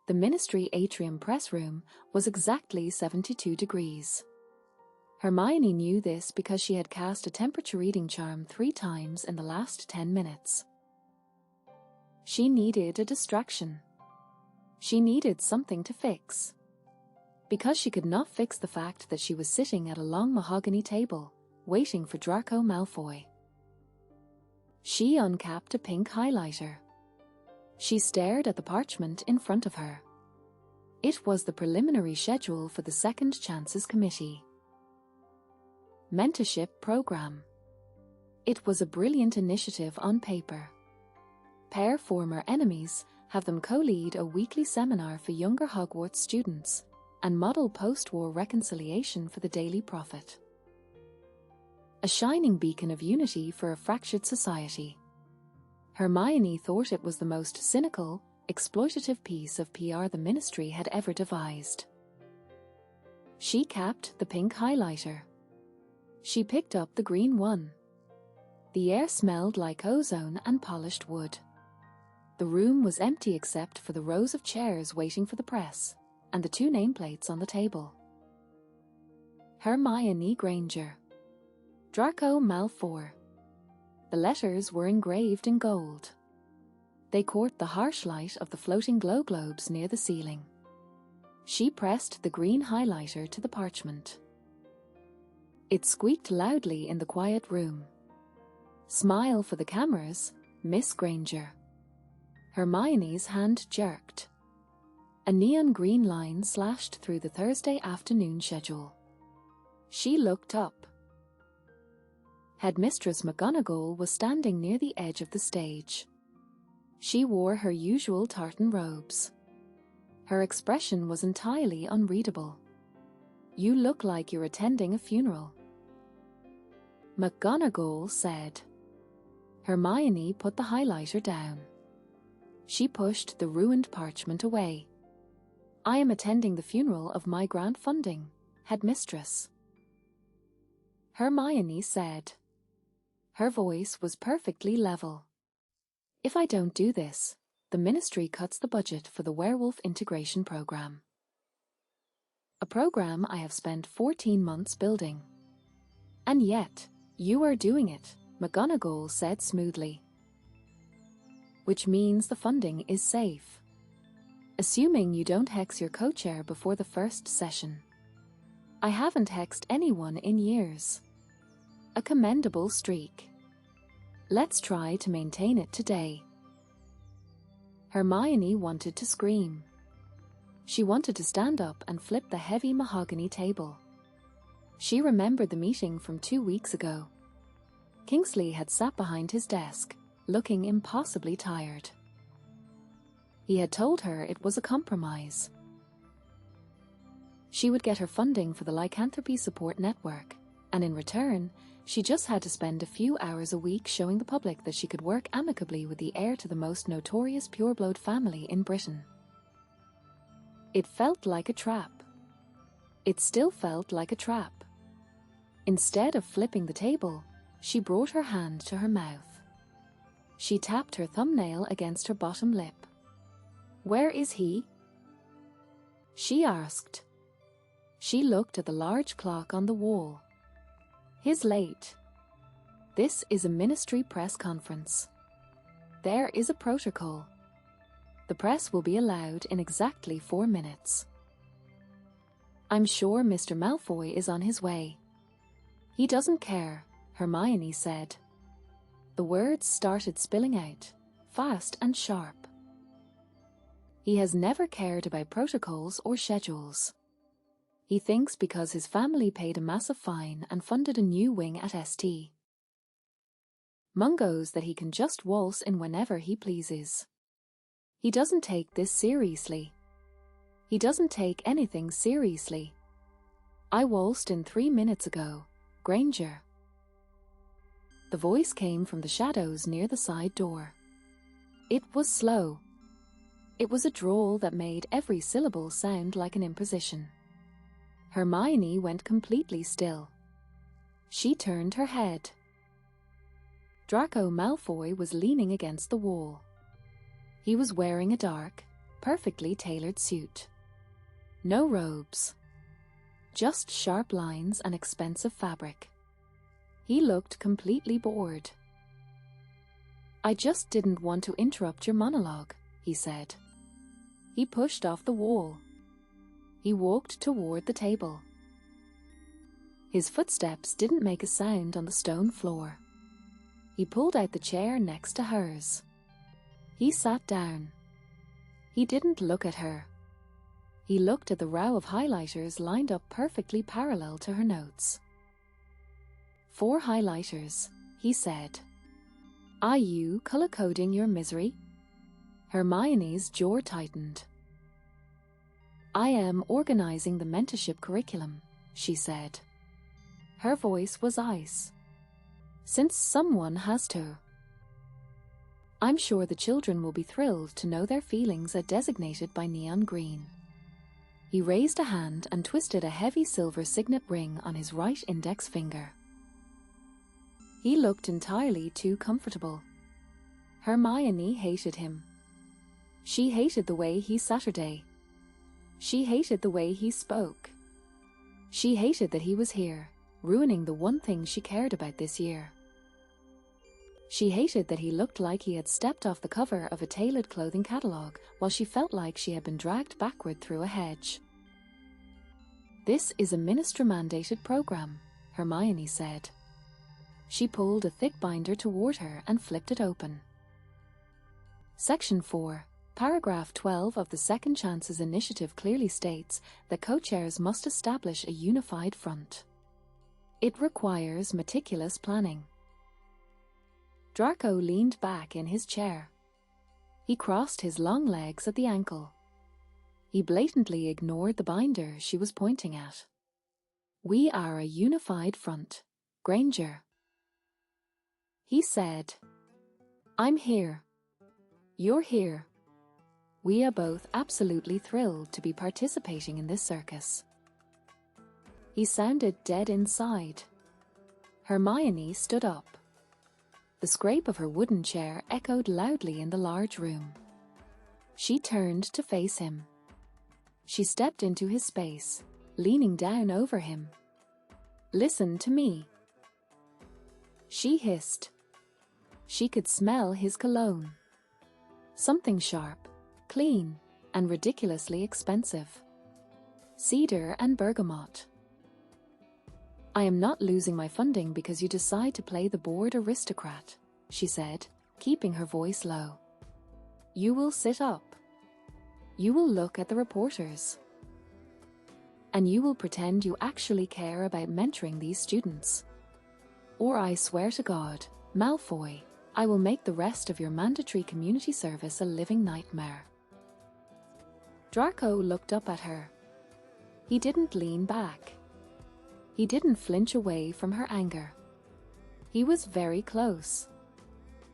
The Ministry atrium press room was exactly 72 degrees. Hermione knew this because she had cast a temperature reading charm 3 times in the last 10 minutes. She needed a distraction. She needed something to fix. Because she could not fix the fact that she was sitting at a long mahogany table, waiting for Draco Malfoy. She uncapped a pink highlighter. She stared at the parchment in front of her. It was the preliminary schedule for the Second Chances Committee. Mentorship Program. It was a brilliant initiative on paper. Pair former enemies have them co-lead a weekly seminar for younger Hogwarts students and model post-war reconciliation for the Daily Prophet. A shining beacon of unity for a fractured society. Hermione thought it was the most cynical, exploitative piece of PR the Ministry had ever devised. She capped the pink highlighter. She picked up the green one. The air smelled like ozone and polished wood. The room was empty except for the rows of chairs waiting for the press and the 2 nameplates on the table. Hermione Granger. Draco Malfoy. The letters were engraved in gold. They caught the harsh light of the floating glow globes near the ceiling. She pressed the green highlighter to the parchment. It squeaked loudly in the quiet room. Smile for the cameras, Miss Granger. Hermione's hand jerked. A neon green line slashed through the Thursday afternoon schedule. She looked up. Headmistress McGonagall was standing near the edge of the stage. She wore her usual tartan robes. Her expression was entirely unreadable. "You look like you're attending a funeral," McGonagall said. Hermione put the highlighter down. She pushed the ruined parchment away. "I am attending the funeral of my grant funding, Headmistress," Hermione said. Her voice was perfectly level. "If I don't do this, the Ministry cuts the budget for the werewolf integration program. A program I have spent 14 months building. And yet, you are doing it," McGonagall said smoothly. "Which means the funding is safe. Assuming you don't hex your co-chair before the first session. I haven't hexed anyone in years. A commendable streak. Let's try to maintain it today." Hermione wanted to scream. She wanted to stand up and flip the heavy mahogany table. She remembered the meeting from 2 weeks ago. Kingsley had sat behind his desk, looking impossibly tired. He had told her it was a compromise. She would get her funding for the Lycanthropy Support Network, and in return, she just had to spend a few hours a week showing the public that she could work amicably with the heir to the most notorious pureblood family in Britain. It felt like a trap. It still felt like a trap. Instead of flipping the table, she brought her hand to her mouth. She tapped her thumbnail against her bottom lip. "Where is he?" she asked. She looked at the large clock on the wall. "He's late. This is a Ministry press conference. There is a protocol. The press will be allowed in exactly 4 minutes. I'm sure Mr. Malfoy is on his way. He doesn't care," Hermione said. The words started spilling out, fast and sharp. "He has never cared about protocols or schedules. He thinks because his family paid a massive fine and funded a new wing at St. Mungo's that he can just waltz in whenever he pleases. He doesn't take this seriously. He doesn't take anything seriously. I waltzed in 3 minutes ago, Granger." The voice came from the shadows near the side door. It was slow. It was a drawl that made every syllable sound like an imposition. Hermione went completely still. She turned her head. Draco Malfoy was leaning against the wall. He was wearing a dark, perfectly tailored suit. No robes. Just sharp lines and expensive fabric. He looked completely bored. "I just didn't want to interrupt your monologue," he said. He pushed off the wall. He walked toward the table. His footsteps didn't make a sound on the stone floor. He pulled out the chair next to hers. He sat down. He didn't look at her. He looked at the row of highlighters lined up perfectly parallel to her notes. "4 highlighters," he said. "Are you color-coding your misery?" Hermione's jaw tightened. "I am organizing the mentorship curriculum," she said. Her voice was ice. "Since someone has to. I'm sure the children will be thrilled to know their feelings are designated by neon green." He raised a hand and twisted a heavy silver signet ring on his right index finger. He looked entirely too comfortable. Hermione hated him. She hated the way he Saturday. She hated the way he spoke. She hated that he was here, ruining the one thing she cared about this year. She hated that he looked like he had stepped off the cover of a tailored clothing catalogue, while she felt like she had been dragged backward through a hedge. "This is a minister-mandated program," Hermione said. She pulled a thick binder toward her and flipped it open. Section 4, Paragraph 12 of the Second Chances Initiative clearly states that co-chairs must establish a unified front. It requires meticulous planning. Draco leaned back in his chair. He crossed his long legs at the ankle. He blatantly ignored the binder she was pointing at. "We are a unified front, Granger," he said. "I'm here. You're here. We are both absolutely thrilled to be participating in this circus." He sounded dead inside. Hermione stood up. The scrape of her wooden chair echoed loudly in the large room. She turned to face him. She stepped into his space, leaning down over him. "Listen to me," she hissed. She could smell his cologne. Something sharp, clean, and ridiculously expensive. Cedar and bergamot. "I am not losing my funding because you decide to play the bored aristocrat," she said, keeping her voice low. "You will sit up. You will look at the reporters. And you will pretend you actually care about mentoring these students. Or I swear to God, Malfoy, I will make the rest of your mandatory community service a living nightmare." Draco looked up at her. He didn't lean back. He didn't flinch away from her anger. He was very close.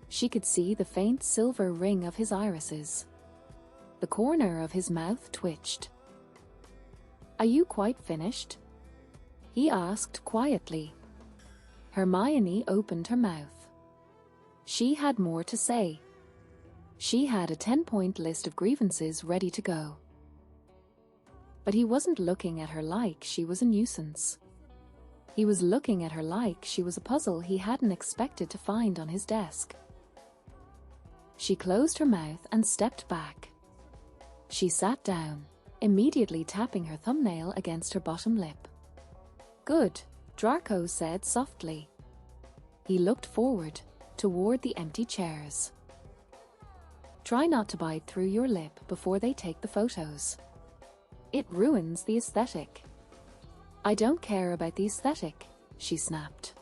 She could see the faint silver ring of his irises. The corner of his mouth twitched. "Are you quite finished?" he asked quietly. Hermione opened her mouth. She had more to say. She had a 10-point list of grievances ready to go. But he wasn't looking at her like she was a nuisance. He was looking at her like she was a puzzle he hadn't expected to find on his desk. She closed her mouth and stepped back. She sat down, immediately tapping her thumbnail against her bottom lip. "Good," Draco said softly. He looked forward, toward the empty chairs. "Try not to bite through your lip before they take the photos. It ruins the aesthetic." "I don't care about the aesthetic," she snapped.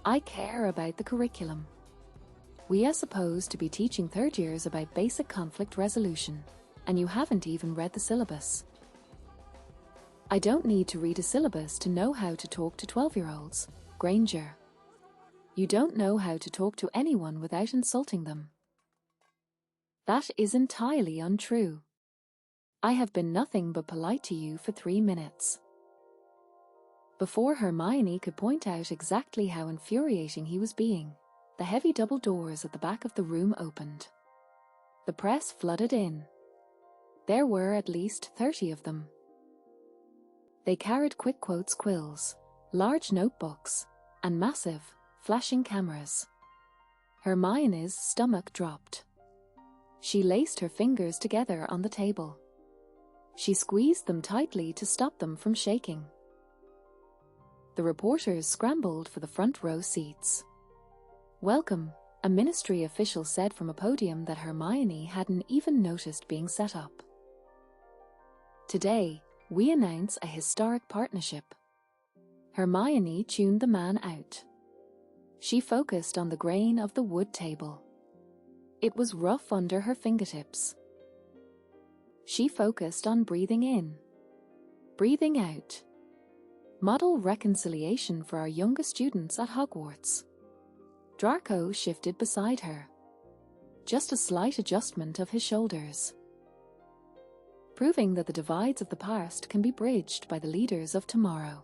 "I care about the curriculum. We are supposed to be teaching third years about basic conflict resolution, and you haven't even read the syllabus." "I don't need to read a syllabus to know how to talk to 12-year-olds, Granger. You don't know how to talk to anyone without insulting them." "That is entirely untrue. I have been nothing but polite to you for 3 minutes." Before Hermione could point out exactly how infuriating he was being, the heavy double doors at the back of the room opened. The press flooded in. There were at least 30 of them. They carried quick quotes quills, large notebooks, and massive, flashing cameras. Hermione's stomach dropped. She laced her fingers together on the table. She squeezed them tightly to stop them from shaking. The reporters scrambled for the front row seats. "Welcome," a ministry official said from a podium that Hermione hadn't even noticed being set up. "Today, we announce a historic partnership." Hermione tuned the man out. She focused on the grain of the wood table. It was rough under her fingertips. She focused on breathing in, breathing out. Model reconciliation for our younger students at Hogwarts. Draco shifted beside her. Just a slight adjustment of his shoulders. Proving that the divides of the past can be bridged by the leaders of tomorrow.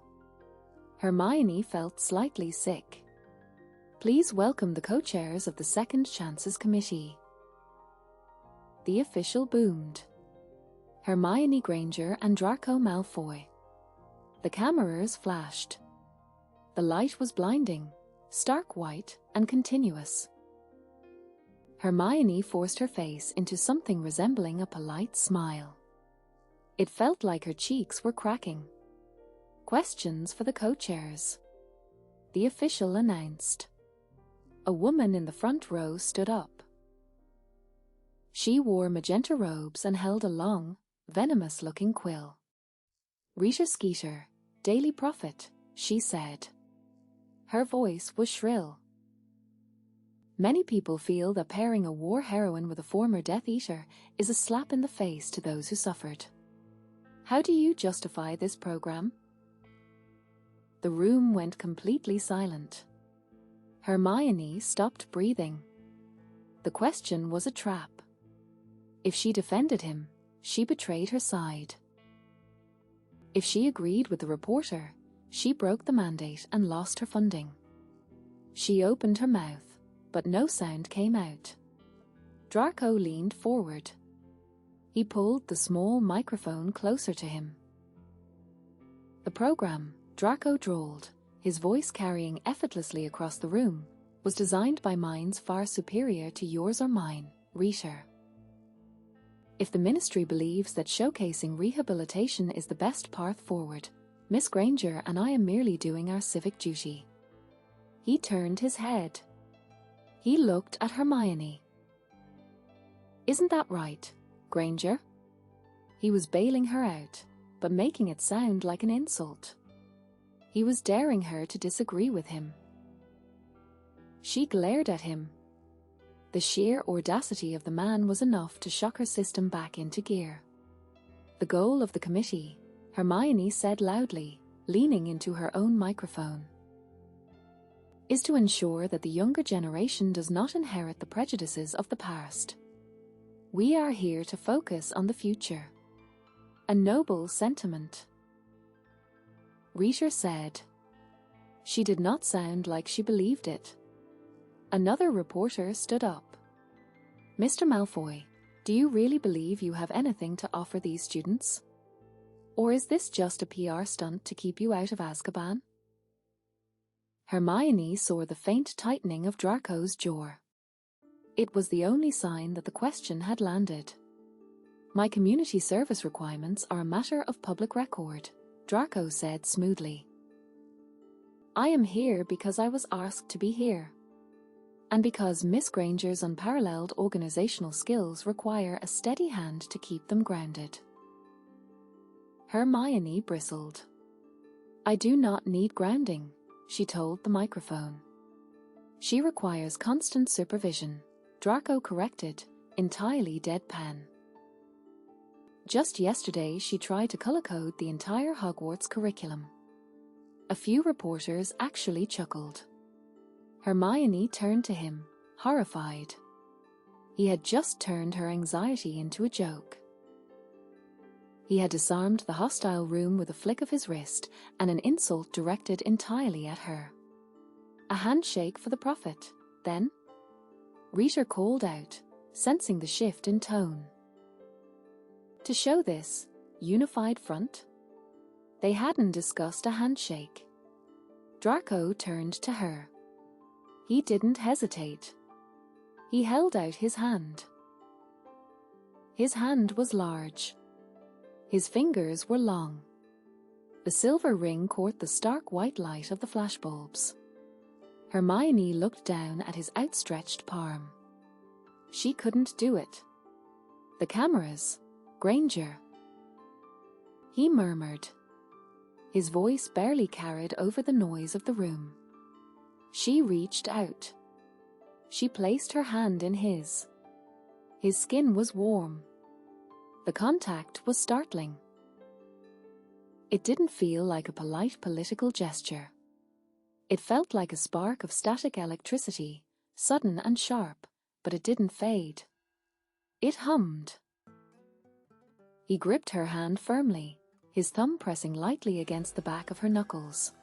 Hermione felt slightly sick. "Please welcome the co-chairs of the Second Chances Committee." The official boomed. Hermione Granger and Draco Malfoy. The cameras flashed. The light was blinding, stark white and continuous. Hermione forced her face into something resembling a polite smile. It felt like her cheeks were cracking. "Questions for the co-chairs," the official announced. A woman in the front row stood up. She wore magenta robes and held a long, venomous-looking quill. "Rita Skeeter, Daily Prophet," she said. Her voice was shrill. Many people feel that pairing a war heroine with a former Death Eater is a slap in the face to those who suffered. How do you justify this program? The room went completely silent. Hermione stopped breathing. The question was a trap. If she defended him, she betrayed her side. If she agreed with the reporter, she broke the mandate and lost her funding. She opened her mouth, but no sound came out. Draco leaned forward. He pulled the small microphone closer to him. "The program," Draco drawled, his voice carrying effortlessly across the room, "was designed by minds far superior to yours or mine, Rita. If the ministry believes that showcasing rehabilitation is the best path forward, Miss Granger and I am merely doing our civic duty." He turned his head. He looked at Hermione. "Isn't that right, Granger?" He was bailing her out, but making it sound like an insult. He was daring her to disagree with him. She glared at him. The sheer audacity of the man was enough to shock her system back into gear. "The goal of the committee," Hermione said loudly, leaning into her own microphone, "is to ensure that the younger generation does not inherit the prejudices of the past. We are here to focus on the future." A noble sentiment. Rita said. She did not sound like she believed it. Another reporter stood up. "Mr. Malfoy, do you really believe you have anything to offer these students? Or is this just a PR stunt to keep you out of Azkaban?" Hermione saw the faint tightening of Draco's jaw. It was the only sign that the question had landed. "My community service requirements are a matter of public record," Draco said smoothly. "I am here because I was asked to be here. And because Miss Granger's unparalleled organizational skills require a steady hand to keep them grounded." Hermione bristled. "I do not need grounding," she told the microphone. "She requires constant supervision," Draco corrected, entirely deadpan. Just yesterday she tried to color-code the entire Hogwarts curriculum. A few reporters actually chuckled. Hermione turned to him, horrified. He had just turned her anxiety into a joke. He had disarmed the hostile room with a flick of his wrist and an insult directed entirely at her. "A handshake for the prophet, then?" Rita called out, sensing the shift in tone. To show this unified front, they hadn't discussed a handshake. Draco turned to her. He didn't hesitate. He held out his hand. His hand was large. His fingers were long. The silver ring caught the stark white light of the flashbulbs. Hermione looked down at his outstretched palm. She couldn't do it. The cameras, Granger. He murmured. His voice barely carried over the noise of the room. She reached out. She placed her hand in his. His skin was warm. The contact was startling. It didn't feel like a polite political gesture. It felt like a spark of static electricity, sudden and sharp, but it didn't fade. It hummed. He gripped her hand firmly, his thumb pressing lightly against the back of her knuckles.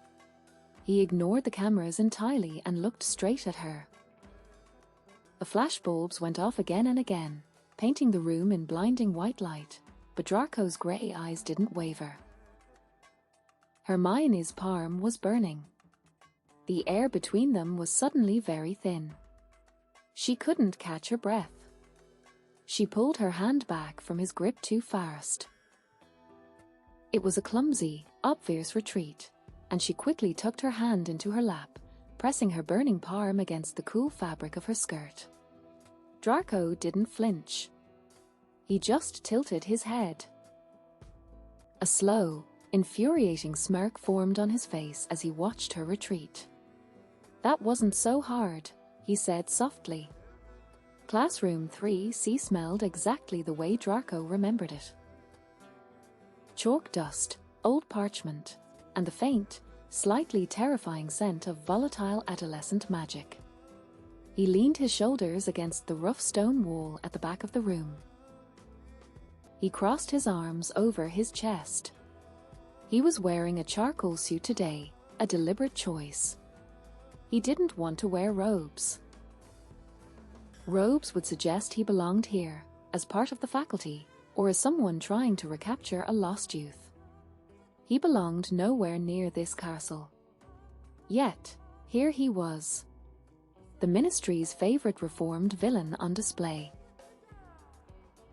He ignored the cameras entirely and looked straight at her. The flashbulbs went off again and again, painting the room in blinding white light, but Draco's grey eyes didn't waver. Hermione's palm was burning. The air between them was suddenly very thin. She couldn't catch her breath. She pulled her hand back from his grip too fast. It was a clumsy, obvious retreat, and she quickly tucked her hand into her lap, pressing her burning palm against the cool fabric of her skirt. Draco didn't flinch. He just tilted his head. A slow, infuriating smirk formed on his face as he watched her retreat. "That wasn't so hard," he said softly. Classroom 3C smelled exactly the way Draco remembered it. Chalk dust, old parchment, and the faint, slightly terrifying scent of volatile adolescent magic. He leaned his shoulders against the rough stone wall at the back of the room. He crossed his arms over his chest. He was wearing a charcoal suit today, a deliberate choice. He didn't want to wear robes. Robes would suggest he belonged here, as part of the faculty, or as someone trying to recapture a lost youth. He belonged nowhere near this castle. Yet, here he was. The Ministry's favorite reformed villain on display.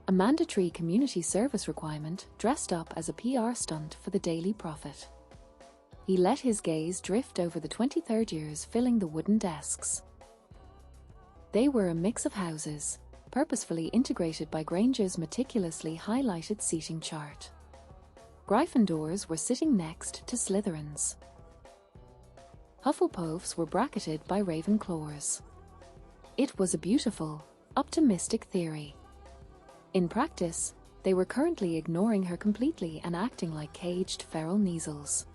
A mandatory community service requirement dressed up as a PR stunt for the Daily Prophet. He let his gaze drift over the 23rd years filling the wooden desks. They were a mix of houses, purposefully integrated by Granger's meticulously highlighted seating chart. Gryffindors were sitting next to Slytherins. Hufflepuffs were bracketed by Ravenclaws. It was a beautiful, optimistic theory. In practice, they were currently ignoring her completely and acting like caged feral measles.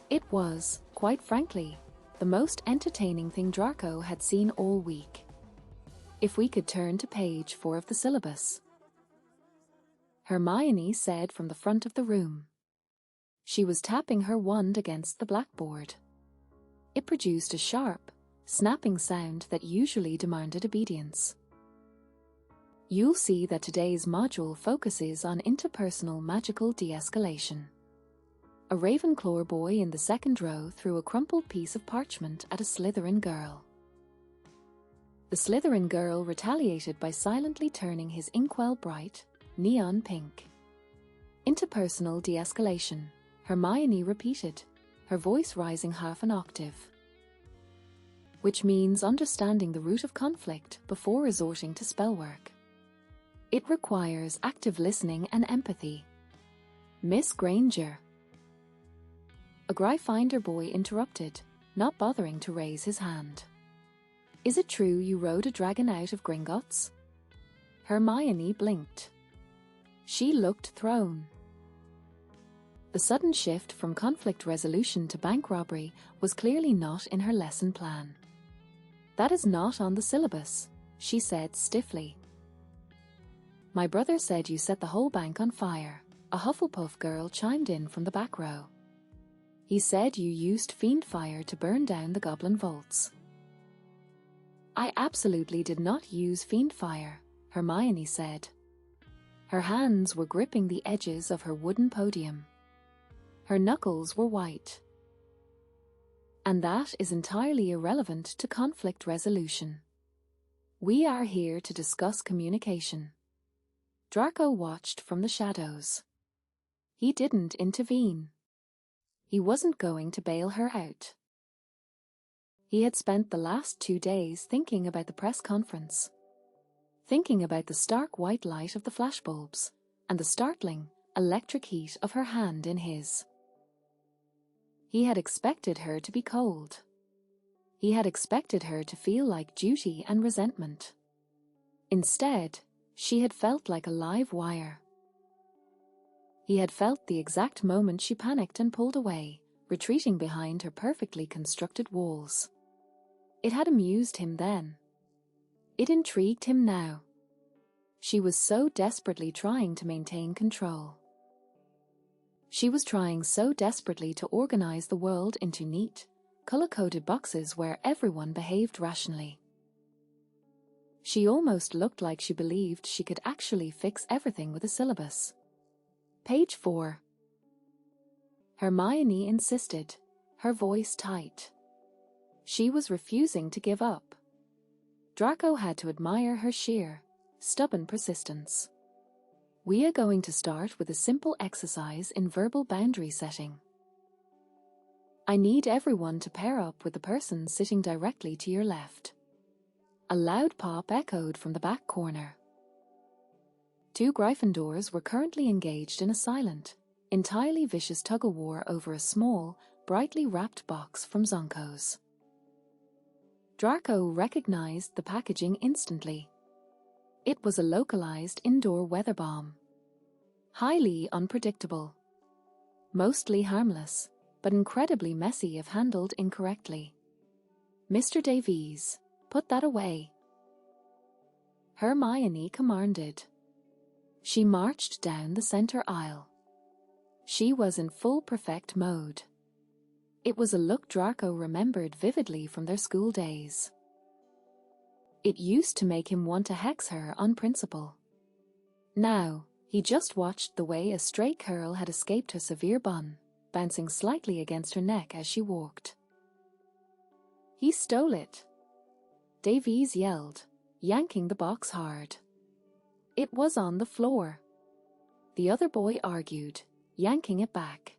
It was, quite frankly, the most entertaining thing Draco had seen all week. If we could turn to page 4 of the syllabus. Hermione said from the front of the room. She was tapping her wand against the blackboard. It produced a sharp, snapping sound that usually demanded obedience. You'll see that today's module focuses on interpersonal magical de-escalation. A Ravenclaw boy in the second row threw a crumpled piece of parchment at a Slytherin girl. The Slytherin girl retaliated by silently turning his inkwell bright, neon pink. Interpersonal de-escalation, Hermione repeated, her voice rising half an octave. Which means understanding the root of conflict before resorting to spellwork. It requires active listening and empathy. Miss Granger. A Gryffindor boy interrupted, not bothering to raise his hand. Is it true you rode a dragon out of Gringotts? Hermione blinked. She looked thrown. The sudden shift from conflict resolution to bank robbery was clearly not in her lesson plan. That is not on the syllabus, she said stiffly. My brother said you set the whole bank on fire, a Hufflepuff girl chimed in from the back row. He said you used fiend fire to burn down the goblin vaults. I absolutely did not use fiend fire, Hermione said. Her hands were gripping the edges of her wooden podium. Her knuckles were white. And that is entirely irrelevant to conflict resolution. We are here to discuss communication. Draco watched from the shadows. He didn't intervene. He wasn't going to bail her out. He had spent the last 2 days thinking about the press conference, thinking about the stark white light of the flashbulbs and the startling, electric heat of her hand in his. He had expected her to be cold. He had expected her to feel like duty and resentment. Instead, she had felt like a live wire. He had felt the exact moment she panicked and pulled away, retreating behind her perfectly constructed walls. It had amused him then. It intrigued him now. She was so desperately trying to maintain control. She was trying so desperately to organize the world into neat, color-coded boxes where everyone behaved rationally. She almost looked like she believed she could actually fix everything with a syllabus. Page 4. Hermione insisted, her voice tight. She was refusing to give up. Draco had to admire her sheer, stubborn persistence. We are going to start with a simple exercise in verbal boundary setting. I need everyone to pair up with the person sitting directly to your left. A loud pop echoed from the back corner. 2 Gryffindors were currently engaged in a silent, entirely vicious tug-of-war over a small, brightly wrapped box from Zonko's. Draco recognized the packaging instantly. It was a localized indoor weather bomb. Highly unpredictable. Mostly harmless, but incredibly messy if handled incorrectly. Mr. Davies, put that away. Hermione commanded. She marched down the center aisle. She was in full prefect mode. It was a look Draco remembered vividly from their school days. It used to make him want to hex her on principle. Now, he just watched the way a stray curl had escaped her severe bun, bouncing slightly against her neck as she walked. He stole it. Davies yelled, yanking the box hard. It was on the floor. The other boy argued, yanking it back.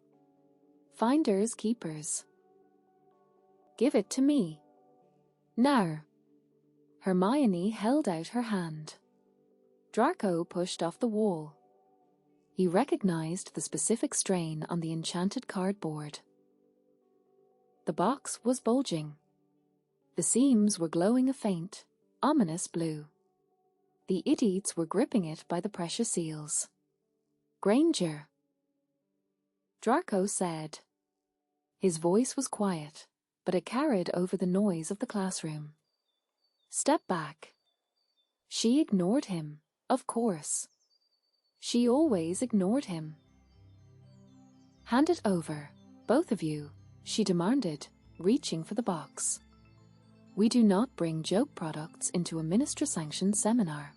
Finders keepers. Give it to me. Now. Hermione held out her hand. Draco pushed off the wall. He recognized the specific strain on the enchanted cardboard. The box was bulging. The seams were glowing a faint, ominous blue. The idiots were gripping it by the pressure seals. Granger. Draco said. His voice was quiet, but it carried over the noise of the classroom. Step back. She ignored him, of course. She always ignored him. Hand it over, both of you, she demanded, reaching for the box. We do not bring joke products into a minister-sanctioned seminar.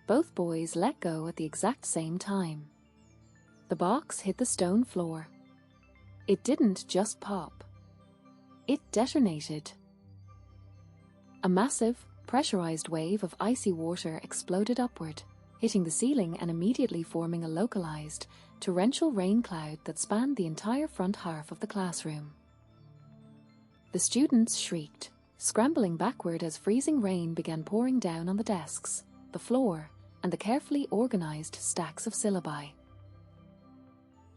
Both boys let go at the exact same time. The box hit the stone floor. It didn't just pop. It detonated. A massive, pressurized wave of icy water exploded upward, hitting the ceiling and immediately forming a localized, torrential rain cloud that spanned the entire front half of the classroom. The students shrieked, scrambling backward as freezing rain began pouring down on the desks, the floor, and the carefully organized stacks of syllabi.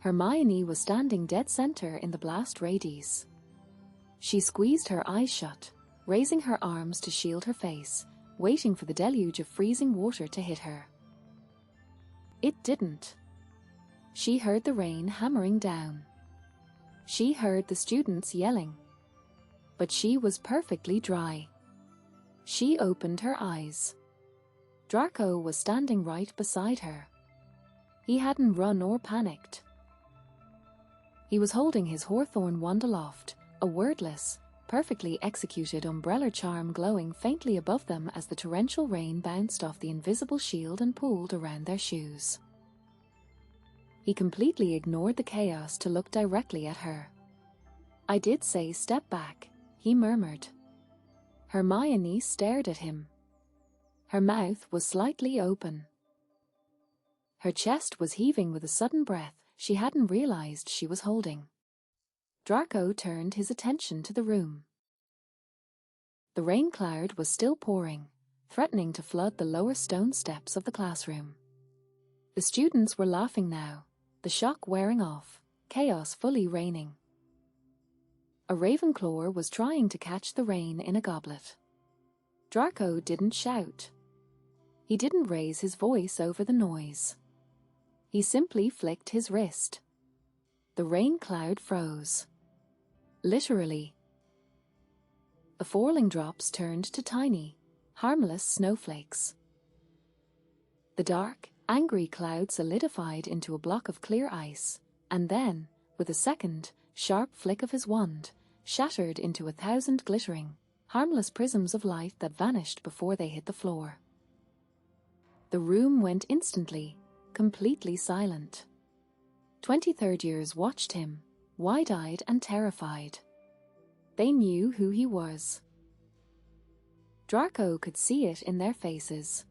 Hermione was standing dead center in the blast radius. She squeezed her eyes shut, raising her arms to shield her face, waiting for the deluge of freezing water to hit her. It didn't. She heard the rain hammering down. She heard the students yelling. But she was perfectly dry. She opened her eyes. Draco was standing right beside her. He hadn't run or panicked. He was holding his hawthorn wand aloft, a wordless, perfectly executed umbrella charm glowing faintly above them as the torrential rain bounced off the invisible shield and pooled around their shoes. He completely ignored the chaos to look directly at her. "I did say step back," he murmured. Hermione stared at him. Her mouth was slightly open. Her chest was heaving with a sudden breath she hadn't realized she was holding. Draco turned his attention to the room. The rain cloud was still pouring, threatening to flood the lower stone steps of the classroom. The students were laughing now, the shock wearing off, chaos fully reigning. A Ravenclaw was trying to catch the rain in a goblet. Draco didn't shout. He didn't raise his voice over the noise. He simply flicked his wrist. The rain cloud froze. Literally. The falling drops turned to tiny, harmless snowflakes. The dark, angry cloud solidified into a block of clear ice, and then, with a second, sharp flick of his wand, shattered into 1,000 glittering, harmless prisms of light that vanished before they hit the floor. The room went instantly, completely silent. 23rd years watched him, wide-eyed and terrified. They knew who he was. Draco could see it in their faces.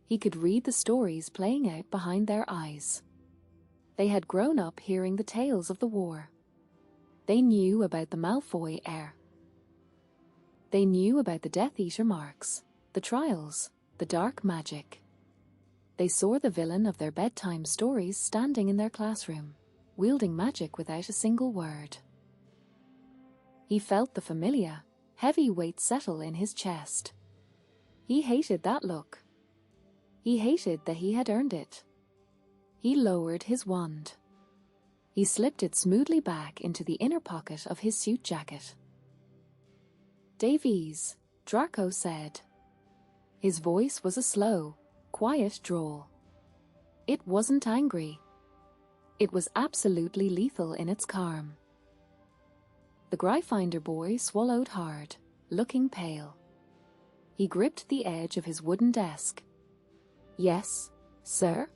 He could read the stories playing out behind their eyes. They had grown up hearing the tales of the war. They knew about the Malfoy heir. They knew about the Death Eater marks, the trials, the dark magic. They saw the villain of their bedtime stories standing in their classroom, wielding magic without a single word. He felt the familiar, heavy weight settle in his chest. He hated that look. He hated that he had earned it. He lowered his wand. He slipped it smoothly back into the inner pocket of his suit jacket. "Davies," Draco said. His voice was a slow, quiet drawl. It wasn't angry. It was absolutely lethal in its calm. The Gryffindor boy swallowed hard, looking pale. He gripped the edge of his wooden desk. "Yes, sir?"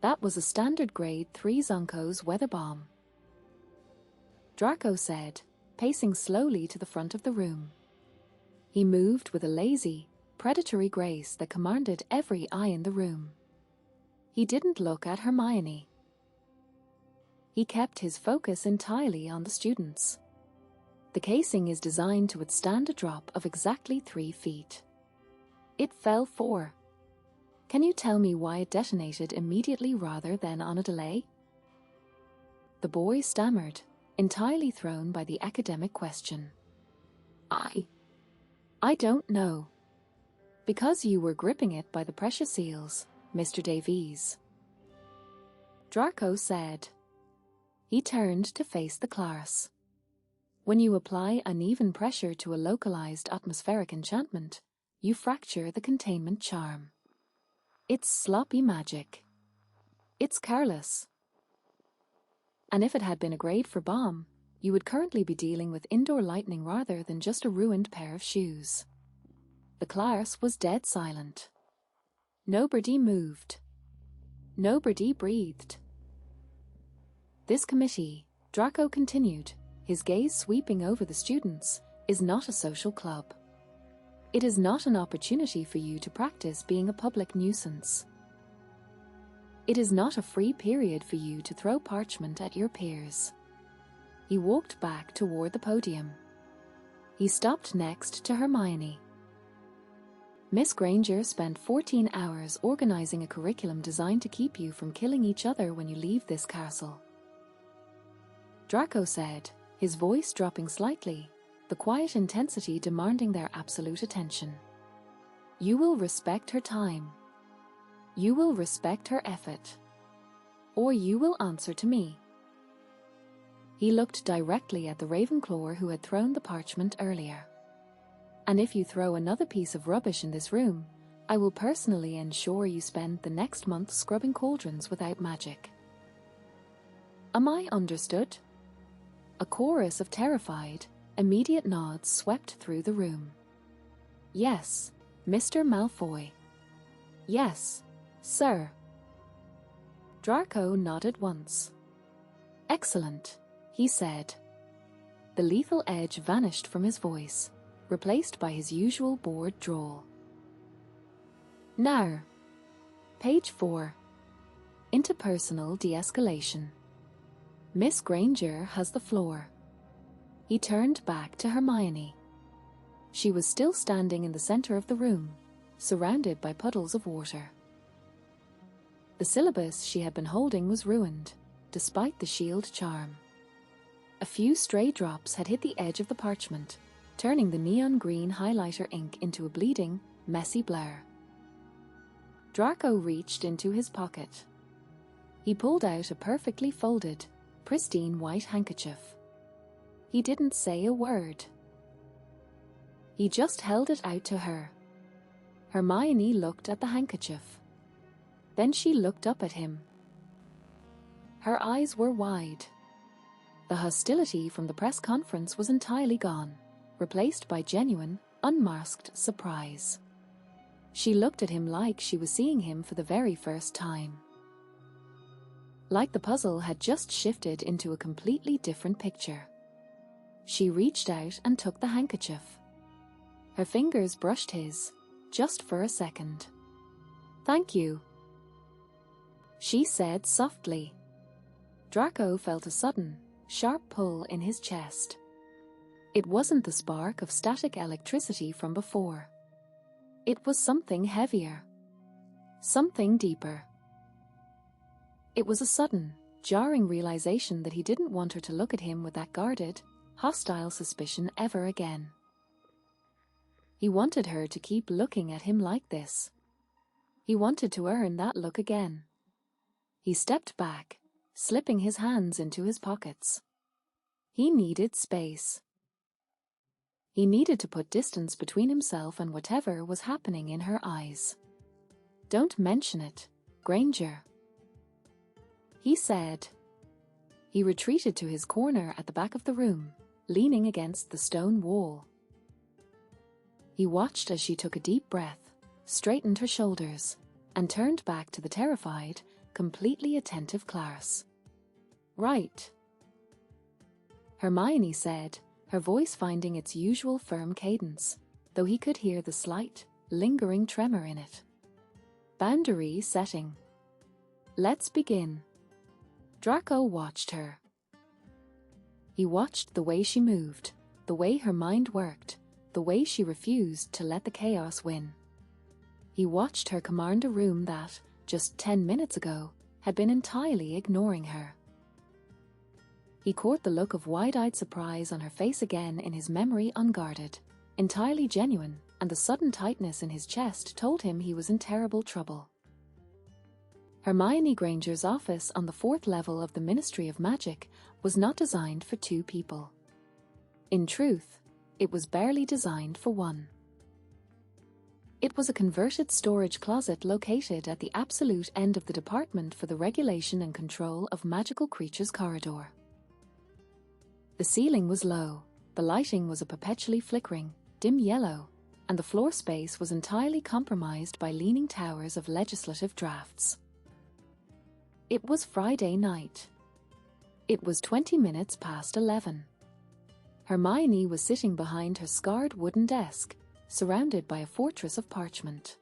That was a standard grade 3 Zonko's weather bomb. Draco said, pacing slowly to the front of the room. He moved with a lazy, predatory grace that commanded every eye in the room. He didn't look at Hermione. He kept his focus entirely on the students. The casing is designed to withstand a drop of exactly 3 feet. It fell 4. Can you tell me why it detonated immediately rather than on a delay? The boy stammered, entirely thrown by the academic question. I don't know. Because you were gripping it by the pressure seals, Mr. Davies. Draco said. He turned to face the class. When you apply uneven pressure to a localized atmospheric enchantment, you fracture the containment charm. It's sloppy magic. It's careless. And if it had been a grade for bomb, you would currently be dealing with indoor lightning rather than just a ruined pair of shoes. The class was dead silent. Nobody moved. Nobody breathed. This committee, Draco continued, his gaze sweeping over the students, is not a social club. It is not an opportunity for you to practice being a public nuisance. It is not a free period for you to throw parchment at your peers. He walked back toward the podium. He stopped next to Hermione. Miss Granger spent 14 hours organizing a curriculum designed to keep you from killing each other when you leave this castle. Draco said, his voice dropping slightly, the quiet intensity demanding their absolute attention. You will respect her time. You will respect her effort. Or you will answer to me. He looked directly at the Ravenclaw who had thrown the parchment earlier. And if you throw another piece of rubbish in this room, I will personally ensure you spend the next month scrubbing cauldrons without magic. Am I understood? A chorus of terrified, Immediate nods swept through the room. "Yes, Mr. Malfoy." "Yes, sir." Draco nodded once. "Excellent," he said. The lethal edge vanished from his voice, replaced by his usual bored drawl. Now, page 4. Interpersonal de-escalation. Miss Granger has the floor. He turned back to Hermione. She was still standing in the center of the room, surrounded by puddles of water. The syllabus she had been holding was ruined, despite the shield charm. A few stray drops had hit the edge of the parchment, turning the neon green highlighter ink into a bleeding, messy blur. Draco reached into his pocket. He pulled out a perfectly folded, pristine white handkerchief. He didn't say a word. He just held it out to her. Hermione looked at the handkerchief. Then she looked up at him. Her eyes were wide. The hostility from the press conference was entirely gone, replaced by genuine, unmasked surprise. She looked at him like she was seeing him for the very first time. Like the puzzle had just shifted into a completely different picture. She reached out and took the handkerchief. Her fingers brushed his, just for a second. "Thank you," she said softly. Draco felt a sudden, sharp pull in his chest. It wasn't the spark of static electricity from before. It was something heavier. Something deeper. It was a sudden, jarring realization that he didn't want her to look at him with that guarded, hostile suspicion ever again. He wanted her to keep looking at him like this. He wanted to earn that look again. He stepped back, slipping his hands into his pockets. He needed space. He needed to put distance between himself and whatever was happening in her eyes. "Don't mention it, Granger," he said. He retreated to his corner at the back of the room, leaning against the stone wall. He watched as she took a deep breath, straightened her shoulders, and turned back to the terrified, completely attentive class. "Right," Hermione said, her voice finding its usual firm cadence, though he could hear the slight, lingering tremor in it. Boundary setting. "Let's begin." Draco watched her. He watched the way she moved, the way her mind worked, the way she refused to let the chaos win. He watched her command a room that, just 10 minutes ago, had been entirely ignoring her. He caught the look of wide-eyed surprise on her face again in his memory unguarded, entirely genuine, and the sudden tightness in his chest told him he was in terrible trouble. Hermione Granger's office on the 4th level of the Ministry of Magic was not designed for 2 people. In truth, it was barely designed for 1. It was a converted storage closet located at the absolute end of the Department for the Regulation and Control of Magical Creatures corridor. The ceiling was low, the lighting was a perpetually flickering, dim yellow, and the floor space was entirely compromised by leaning towers of legislative drafts. It was Friday night. It was 20 minutes past 11. Hermione was sitting behind her scarred wooden desk, surrounded by a fortress of parchment.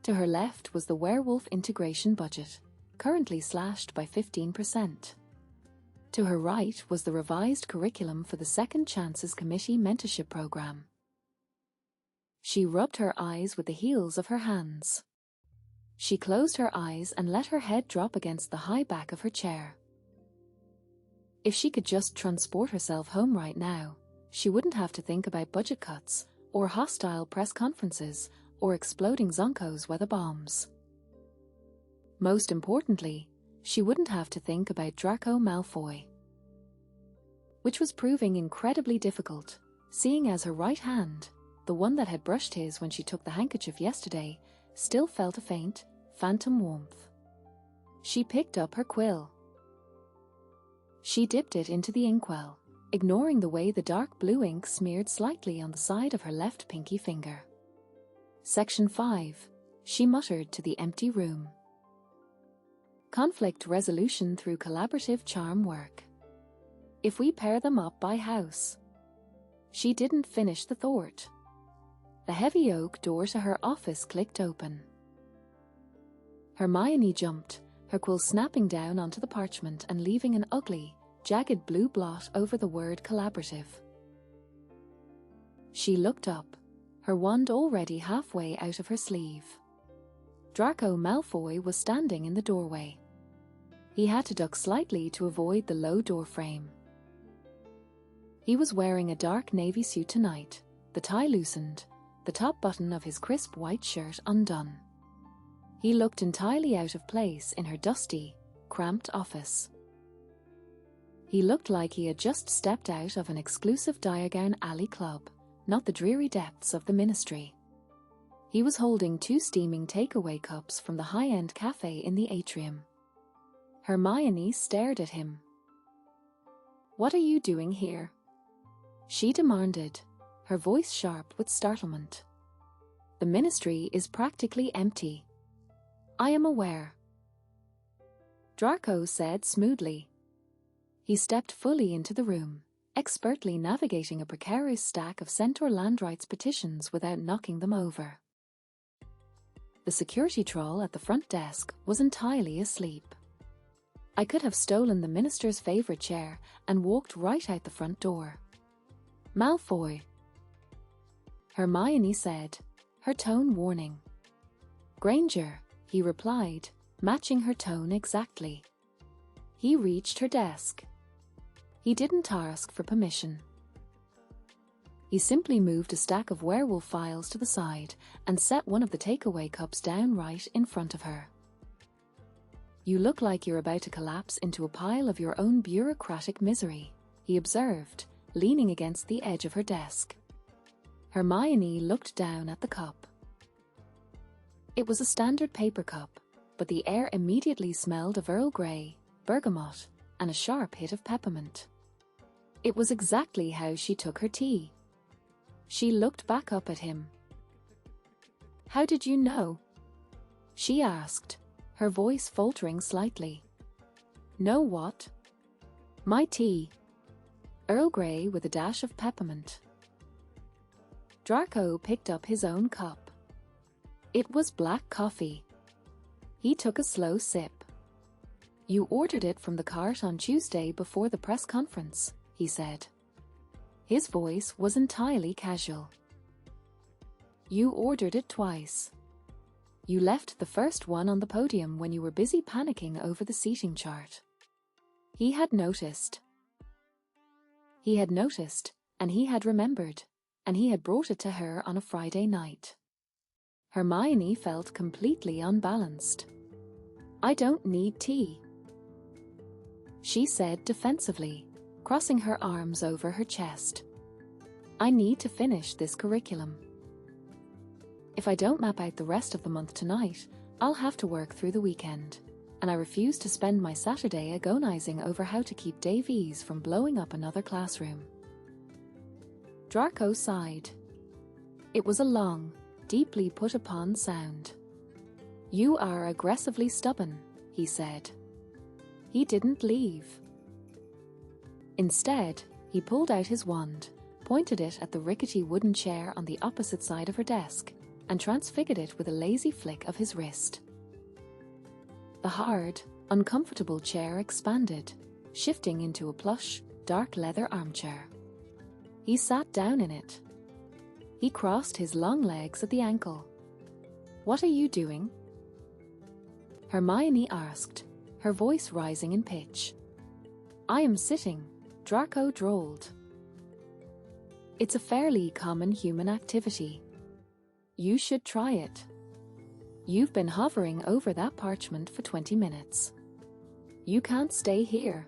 To her left was the werewolf integration budget, currently slashed by 15%. To her right was the revised curriculum for the Second Chances Committee mentorship program. She rubbed her eyes with the heels of her hands. She closed her eyes and let her head drop against the high back of her chair. If she could just transport herself home right now, she wouldn't have to think about budget cuts, or hostile press conferences, or exploding Zonko's weather bombs. Most importantly, she wouldn't have to think about Draco Malfoy. Which was proving incredibly difficult, seeing as her right hand, the one that had brushed his when she took the handkerchief yesterday, still felt a faint, phantom warmth. She picked up her quill. She dipped it into the inkwell, ignoring the way the dark blue ink smeared slightly on the side of her left pinky finger. Section 5. She muttered to the empty room. Conflict resolution through collaborative charm work. If we pair them up by house. She didn't finish the thought. The heavy oak door to her office clicked open. Hermione jumped, her quill snapping down onto the parchment and leaving an ugly, jagged blue blot over the word collaborative. She looked up, her wand already halfway out of her sleeve. Draco Malfoy was standing in the doorway. He had to duck slightly to avoid the low door frame. He was wearing a dark navy suit tonight, the tie loosened, the top button of his crisp white shirt undone. He looked entirely out of place in her dusty, cramped office. He looked like he had just stepped out of an exclusive Diagon Alley club, not the dreary depths of the Ministry. He was holding 2 steaming takeaway cups from the high-end cafe in the atrium. Hermione stared at him. "What are you doing here?" she demanded, her voice sharp with startlement. "The Ministry is practically empty." "I am aware," Draco said smoothly. He stepped fully into the room, expertly navigating a precarious stack of Centaur land rights petitions without knocking them over. The security troll at the front desk was entirely asleep. "I could have stolen the minister's favorite chair and walked right out the front door." "Malfoy," Hermione said, her tone warning. "Granger," he replied, matching her tone exactly. He reached her desk. He didn't ask for permission. He simply moved a stack of werewolf files to the side and set one of the takeaway cups down right in front of her. "You look like you're about to collapse into a pile of your own bureaucratic misery," he observed, leaning against the edge of her desk. Hermione looked down at the cup. It was a standard paper cup, but the air immediately smelled of Earl Grey, bergamot, and a sharp hit of peppermint. It was exactly how she took her tea. She looked back up at him. "How did you know?" she asked, her voice faltering slightly. "Know what?" "My tea. Earl Grey with a dash of peppermint." Draco picked up his own cup. It was black coffee. He took a slow sip. "You ordered it from the cart on Tuesday before the press conference," he said. His voice was entirely casual. "You ordered it twice. You left the first one on the podium when you were busy panicking over the seating chart." He had noticed. He had noticed, and he had remembered, and he had brought it to her on a Friday night. Hermione felt completely unbalanced. "I don't need tea," she said defensively, crossing her arms over her chest. "I need to finish this curriculum. If I don't map out the rest of the month tonight, I'll have to work through the weekend, and I refuse to spend my Saturday agonizing over how to keep Davies from blowing up another classroom." Draco sighed. It was a long, deeply put-upon sound. "You are aggressively stubborn," he said. He didn't leave. Instead, he pulled out his wand, pointed it at the rickety wooden chair on the opposite side of her desk, and transfigured it with a lazy flick of his wrist. The hard, uncomfortable chair expanded, shifting into a plush, dark leather armchair. He sat down in it. He crossed his long legs at the ankle. "What are you doing?" Hermione asked, her voice rising in pitch. "I am sitting," Draco drawled. "It's a fairly common human activity. You should try it. You've been hovering over that parchment for 20 minutes. You can't stay here,"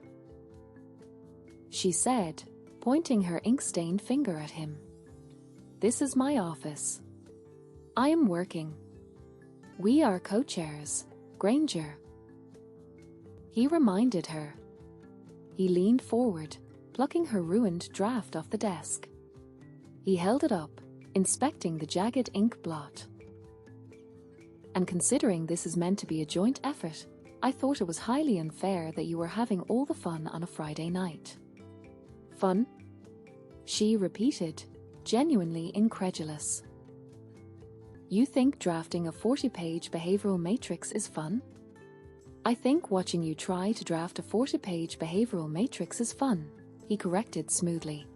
she said, pointing her ink-stained finger at him. "This is my office. I am working. We are co-chairs, Granger." He reminded her. He leaned forward, plucking her ruined draft off the desk. He held it up, inspecting the jagged ink blot. "And considering this is meant to be a joint effort, I thought it was highly unfair that you were having all the fun on a Friday night." "Fun?" she repeated, genuinely incredulous. "You think drafting a 40-page behavioral matrix is fun?" "I think watching you try to draft a 40-page behavioral matrix is fun," he corrected smoothly.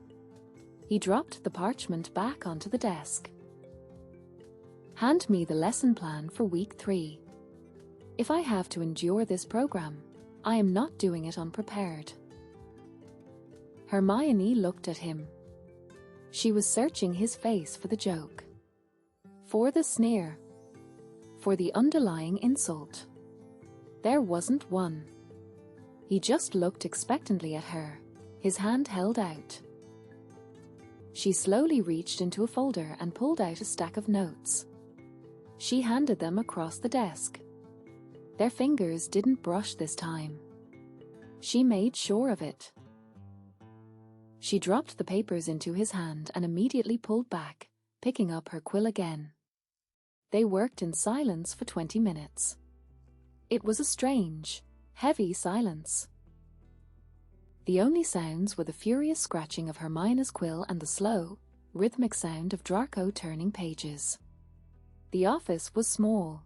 He dropped the parchment back onto the desk. "Hand me the lesson plan for week 3. If I have to endure this program, I am not doing it unprepared." Hermione looked at him. She was searching his face for the joke, for the sneer, for the underlying insult. There wasn't one. He just looked expectantly at her, his hand held out. She slowly reached into a folder and pulled out a stack of notes. She handed them across the desk. Their fingers didn't brush this time. She made sure of it. She dropped the papers into his hand and immediately pulled back, picking up her quill again. They worked in silence for 20 minutes. It was a strange, heavy silence. The only sounds were the furious scratching of Hermione's quill and the slow, rhythmic sound of Draco turning pages. The office was small.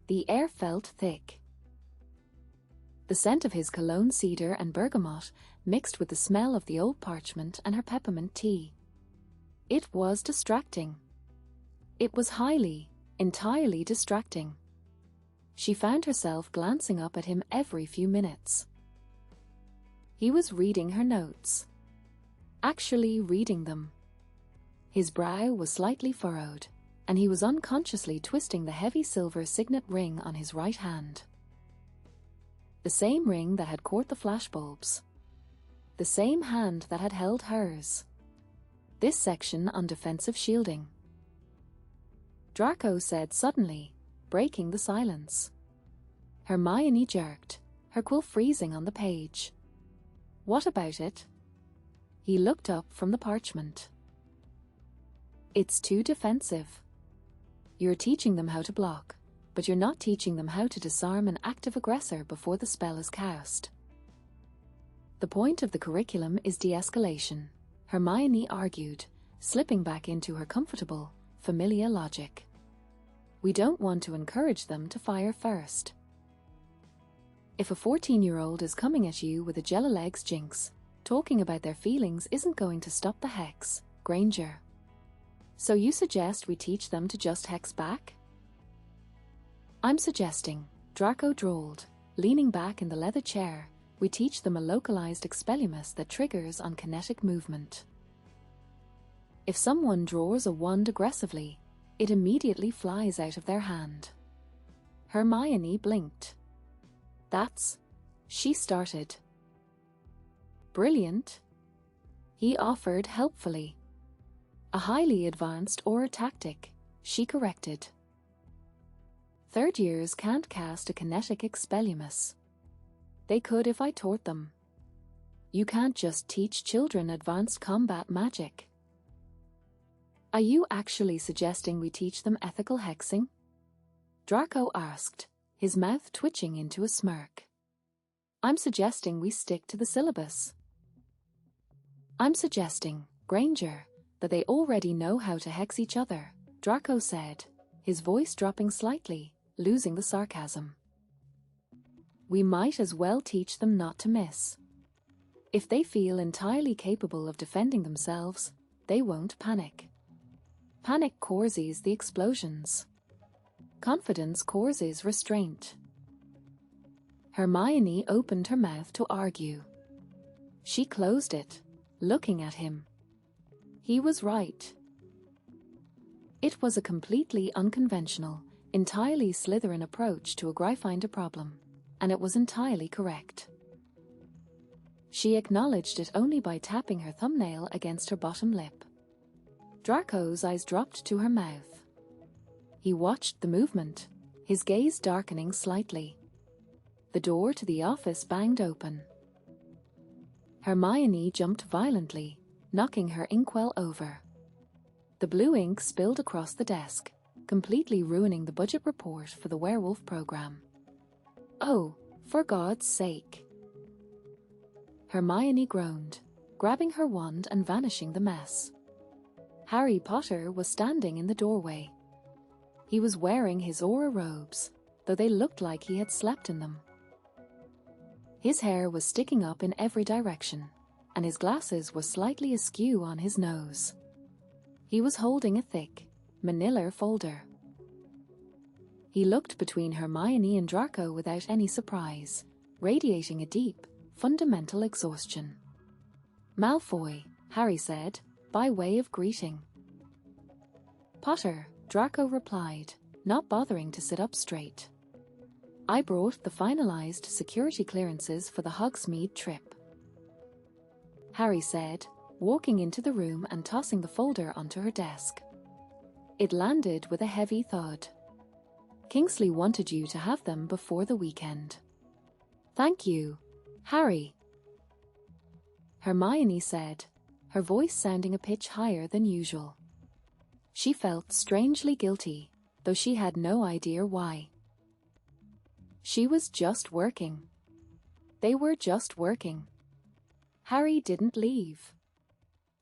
The air felt thick. The scent of his cologne cedar and bergamot mixed with the smell of the old parchment and her peppermint tea. It was distracting. It was entirely distracting. She found herself glancing up at him every few minutes. He was reading her notes. Actually reading them. His brow was slightly furrowed, and he was unconsciously twisting the heavy silver signet ring on his right hand. The same ring that had caught the flashbulbs. The same hand that had held hers. This section on defensive shielding. Draco said suddenly, breaking the silence. Hermione jerked, her quill freezing on the page. "What about it?" He looked up from the parchment. "It's too defensive. You're teaching them how to block, but you're not teaching them how to disarm an active aggressor before the spell is cast. The point of the curriculum is de-escalation," Hermione argued, slipping back into her comfortable, familiar logic. "We don't want to encourage them to fire first. If a 14-year-old is coming at you with a Jellileg's jinx, talking about their feelings isn't going to stop the hex, Granger. So you suggest we teach them to just hex back?" "I'm suggesting," Draco drawled, leaning back in the leather chair, "we teach them a localized expelliarmus that triggers on kinetic movement. If someone draws a wand aggressively, it immediately flies out of their hand." Hermione blinked. "That's..." she started. "Brilliant," he offered helpfully. "A highly advanced aura tactic," she corrected. "Third years can't cast a kinetic expelliarmus. They could if I taught them. You can't just teach children advanced combat magic." "Are you actually suggesting we teach them ethical hexing?" Draco asked, his mouth twitching into a smirk. "I'm suggesting we stick to the syllabus. I'm suggesting, Granger, that they already know how to hex each other," Draco said, his voice dropping slightly, losing the sarcasm. "We might as well teach them not to miss. If they feel entirely capable of defending themselves, they won't panic. Panic causes the explosions. Confidence causes restraint." Hermione opened her mouth to argue. She closed it, looking at him. He was right. It was a completely unconventional, entirely Slytherin approach to a Gryffindor problem, and it was entirely correct. She acknowledged it only by tapping her thumbnail against her bottom lip. Draco's eyes dropped to her mouth. He watched the movement, his gaze darkening slightly. The door to the office banged open. Hermione jumped violently, knocking her inkwell over. The blue ink spilled across the desk, completely ruining the budget report for the werewolf program. "Oh, for God's sake!" Hermione groaned, grabbing her wand and vanishing the mess. Harry Potter was standing in the doorway. He was wearing his aura robes, though they looked like he had slept in them. His hair was sticking up in every direction, and his glasses were slightly askew on his nose. He was holding a thick, manila folder. He looked between Hermione and Draco without any surprise, radiating a deep, fundamental exhaustion. "Malfoy," Harry said, by way of greeting. "Potter," Draco replied, not bothering to sit up straight. "I brought the finalized security clearances for the Hogsmeade trip," Harry said, walking into the room and tossing the folder onto her desk. It landed with a heavy thud. "Kingsley wanted you to have them before the weekend." "Thank you, Harry," Hermione said, her voice sounding a pitch higher than usual. She felt strangely guilty, though she had no idea why. She was just working. They were just working. Harry didn't leave.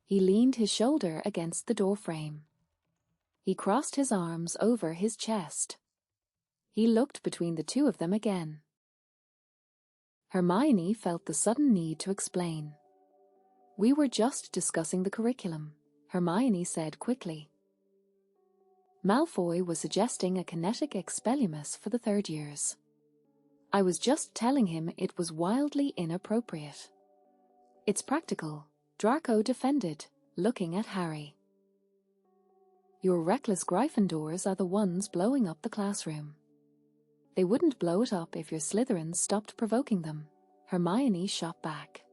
He leaned his shoulder against the doorframe. He crossed his arms over his chest. He looked between the two of them again. Hermione felt the sudden need to explain. "We were just discussing the curriculum," Hermione said quickly. "Malfoy was suggesting a kinetic expelliarmus for the third years. I was just telling him it was wildly inappropriate." "It's practical," Draco defended, looking at Harry. "Your reckless Gryffindors are the ones blowing up the classroom. They wouldn't blow it up if your Slytherins stopped provoking them," Hermione shot back.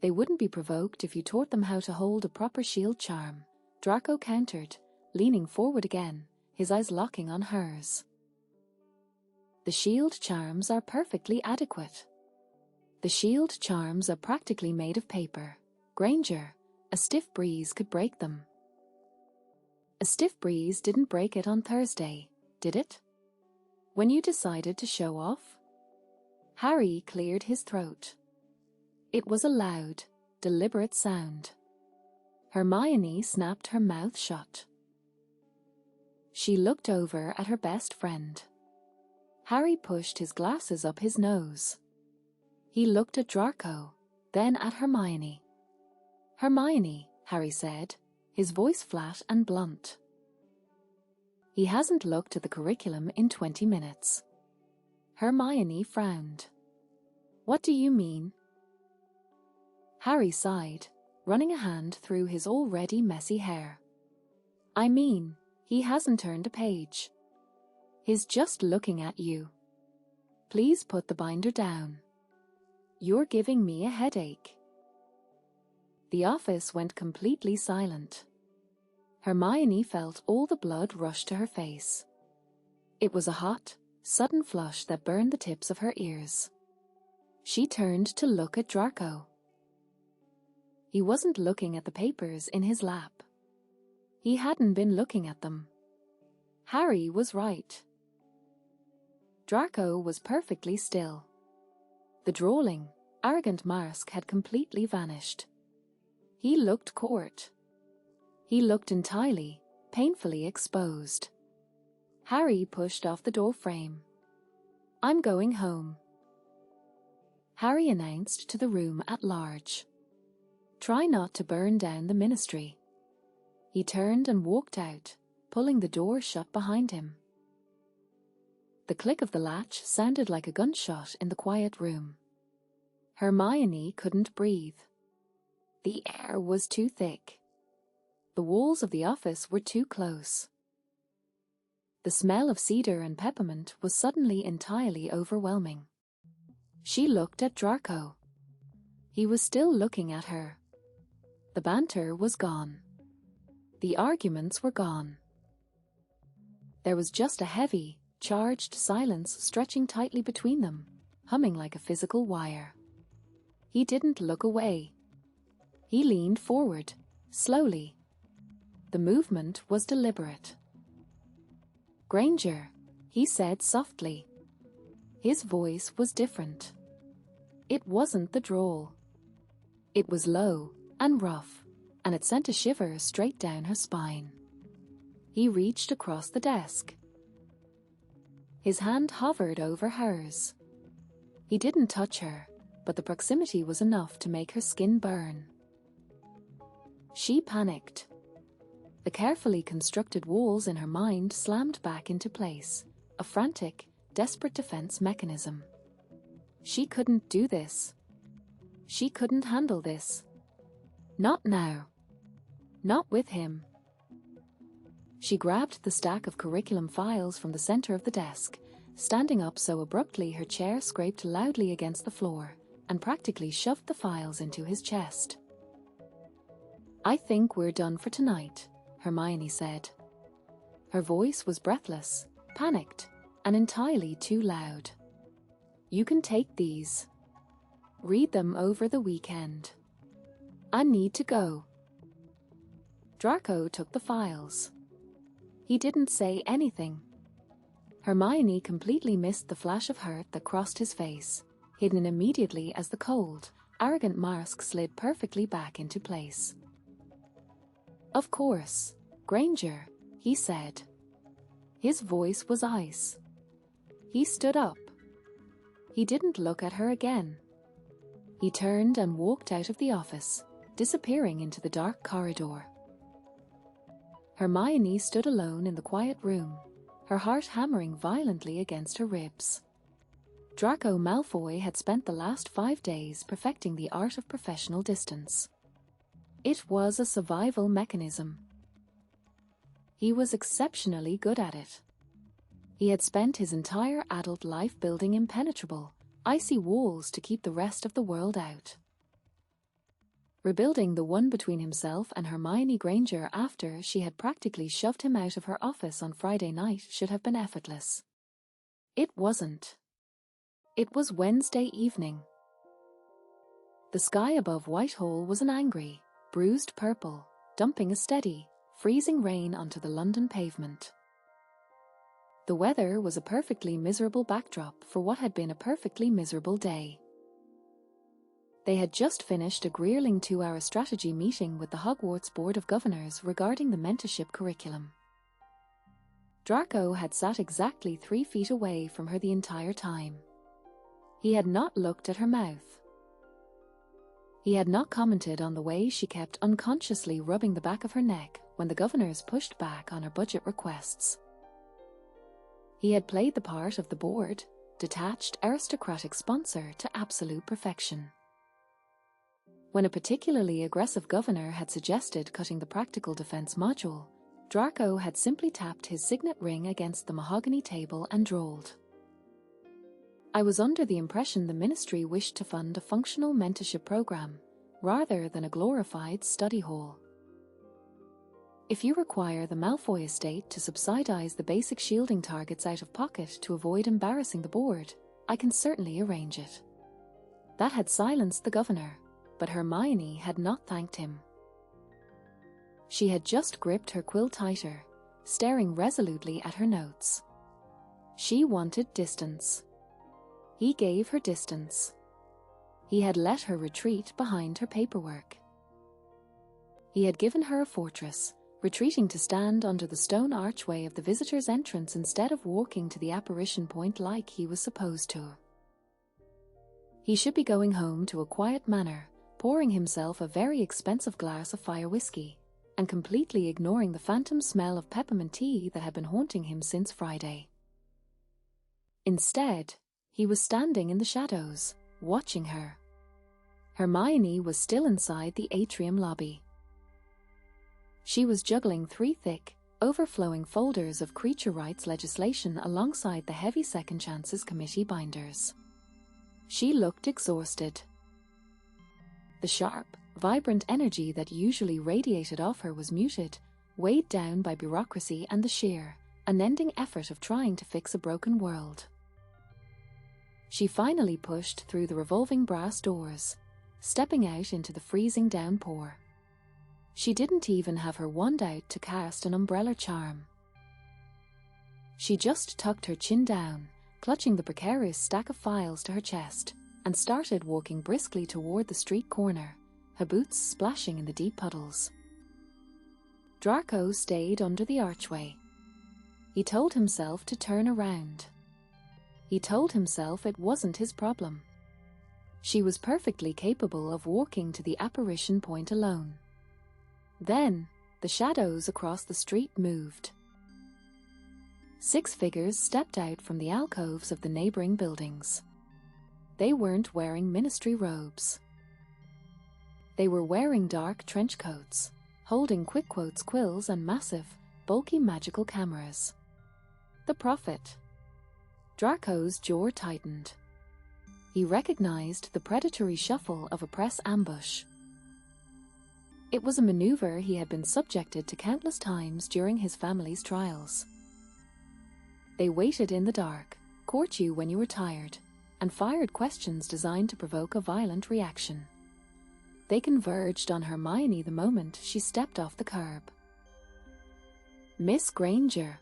"They wouldn't be provoked if you taught them how to hold a proper shield charm," Draco countered, leaning forward again, his eyes locking on hers. "The shield charms are perfectly adequate. The shield charms are practically made of paper. Granger, a stiff breeze could break them." "A stiff breeze didn't break it on Thursday, did it? When you decided to show off?" Harry cleared his throat. It was a loud, deliberate sound. Hermione snapped her mouth shut. She looked over at her best friend. Harry pushed his glasses up his nose. He looked at Draco, then at Hermione. "Hermione," Harry said, his voice flat and blunt. He hasn't looked at the curriculum in 20 minutes. Hermione frowned. "What do you mean?" Harry sighed, running a hand through his already messy hair. "I mean, he hasn't turned a page. He's just looking at you. Please put the binder down. You're giving me a headache." The office went completely silent. Hermione felt all the blood rush to her face. It was a hot, sudden flush that burned the tips of her ears. She turned to look at Draco. He wasn't looking at the papers in his lap. He hadn't been looking at them. Harry was right. Draco was perfectly still. The drawling, arrogant mask had completely vanished. He looked court. He looked entirely, painfully exposed. Harry pushed off the door frame. "I'm going home," Harry announced to the room at large. "Try not to burn down the ministry." He turned and walked out, pulling the door shut behind him. The click of the latch sounded like a gunshot in the quiet room. Hermione couldn't breathe. The air was too thick. The walls of the office were too close. The smell of cedar and peppermint was suddenly entirely overwhelming. She looked at Draco. He was still looking at her. The banter was gone. The arguments were gone. There was just a heavy, charged silence stretching tightly between them, humming like a physical wire. He didn't look away. He leaned forward, slowly. The movement was deliberate. "Granger," he said softly. His voice was different. It wasn't the drawl. It was low and rough, and it sent a shiver straight down her spine. He reached across the desk. His hand hovered over hers. He didn't touch her, but the proximity was enough to make her skin burn. She panicked. The carefully constructed walls in her mind slammed back into place, a frantic, desperate defense mechanism. She couldn't do this. She couldn't handle this. Not now. Not with him. She grabbed the stack of curriculum files from the center of the desk, standing up so abruptly her chair scraped loudly against the floor, and practically shoved the files into his chest. "I think we're done for tonight," Hermione said. Her voice was breathless, panicked, and entirely too loud. "You can take these. Read them over the weekend. I need to go." Draco took the files. He didn't say anything. Hermione completely missed the flash of hurt that crossed his face, hidden immediately as the cold, arrogant mask slid perfectly back into place. "Of course, Granger," he said. His voice was ice. He stood up. He didn't look at her again. He turned and walked out of the office, disappearing into the dark corridor. Hermione stood alone in the quiet room, her heart hammering violently against her ribs. Draco Malfoy had spent the last 5 days perfecting the art of professional distance. It was a survival mechanism. He was exceptionally good at it. He had spent his entire adult life building impenetrable, icy walls to keep the rest of the world out. Rebuilding the one between himself and Hermione Granger after she had practically shoved him out of her office on Friday night should have been effortless. It wasn't. It was Wednesday evening. The sky above Whitehall was an angry, bruised purple, dumping a steady, freezing rain onto the London pavement. The weather was a perfectly miserable backdrop for what had been a perfectly miserable day. They had just finished a grueling 2-hour strategy meeting with the Hogwarts Board of Governors regarding the mentorship curriculum. Draco had sat exactly 3 feet away from her the entire time. He had not looked at her mouth. He had not commented on the way she kept unconsciously rubbing the back of her neck when the governors pushed back on her budget requests. He had played the part of the bored, detached aristocratic sponsor to absolute perfection. When a particularly aggressive governor had suggested cutting the practical defense module, Draco had simply tapped his signet ring against the mahogany table and drawled. "I was under the impression the ministry wished to fund a functional mentorship program, rather than a glorified study hall. If you require the Malfoy estate to subsidize the basic shielding targets out of pocket to avoid embarrassing the board, I can certainly arrange it." That had silenced the governor, but Hermione had not thanked him. She had just gripped her quill tighter, staring resolutely at her notes. She wanted distance. He gave her distance. He had let her retreat behind her paperwork. He had given her a fortress, retreating to stand under the stone archway of the visitor's entrance instead of walking to the apparition point like he was supposed to. He should be going home to a quiet manor, pouring himself a very expensive glass of fire whiskey, and completely ignoring the phantom smell of peppermint tea that had been haunting him since Friday. Instead, he was standing in the shadows, watching her. Hermione was still inside the atrium lobby. She was juggling 3 thick, overflowing folders of creature rights legislation alongside the heavy Second Chances Committee binders. She looked exhausted. The sharp, vibrant energy that usually radiated off her was muted, weighed down by bureaucracy and the sheer, unending effort of trying to fix a broken world. She finally pushed through the revolving brass doors, stepping out into the freezing downpour. She didn't even have her wand out to cast an umbrella charm. She just tucked her chin down, clutching the precarious stack of files to her chest, and started walking briskly toward the street corner, her boots splashing in the deep puddles. Draco stayed under the archway. He told himself to turn around. He told himself it wasn't his problem. She was perfectly capable of walking to the apparition point alone. Then, the shadows across the street moved. 6 figures stepped out from the alcoves of the neighboring buildings. They weren't wearing ministry robes. They were wearing dark trench coats, holding quick quotes quills and massive, bulky magical cameras. The prophet. Draco's jaw tightened. He recognized the predatory shuffle of a press ambush. It was a maneuver he had been subjected to countless times during his family's trials. They waited in the dark, caught you when you were tired, and fired questions designed to provoke a violent reaction. They converged on Hermione the moment she stepped off the curb. "Miss Granger!"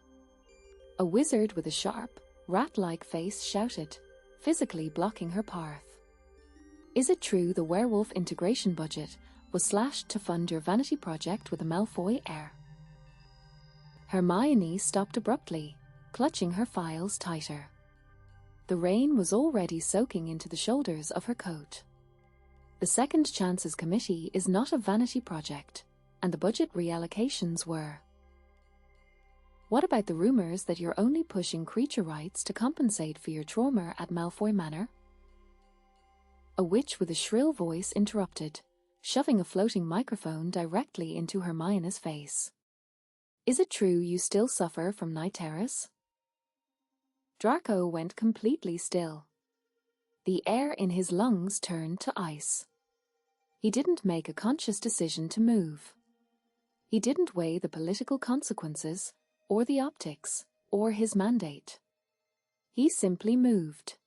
A wizard with a sharp, rat-like face shouted, physically blocking her path. "Is it true the werewolf integration budget was slashed to fund your vanity project with a Malfoy heir?" Hermione stopped abruptly, clutching her files tighter. The rain was already soaking into the shoulders of her coat. The Second Chances Committee is not a vanity project, and the budget reallocations were. What about the rumors that you're only pushing creature rights to compensate for your trauma at Malfoy Manor? A witch with a shrill voice interrupted, shoving a floating microphone directly into Hermione's face. "Is it true you still suffer from night terrors?" Draco went completely still. The air in his lungs turned to ice. He didn't make a conscious decision to move. He didn't weigh the political consequences, or the optics, or his mandate. He simply moved.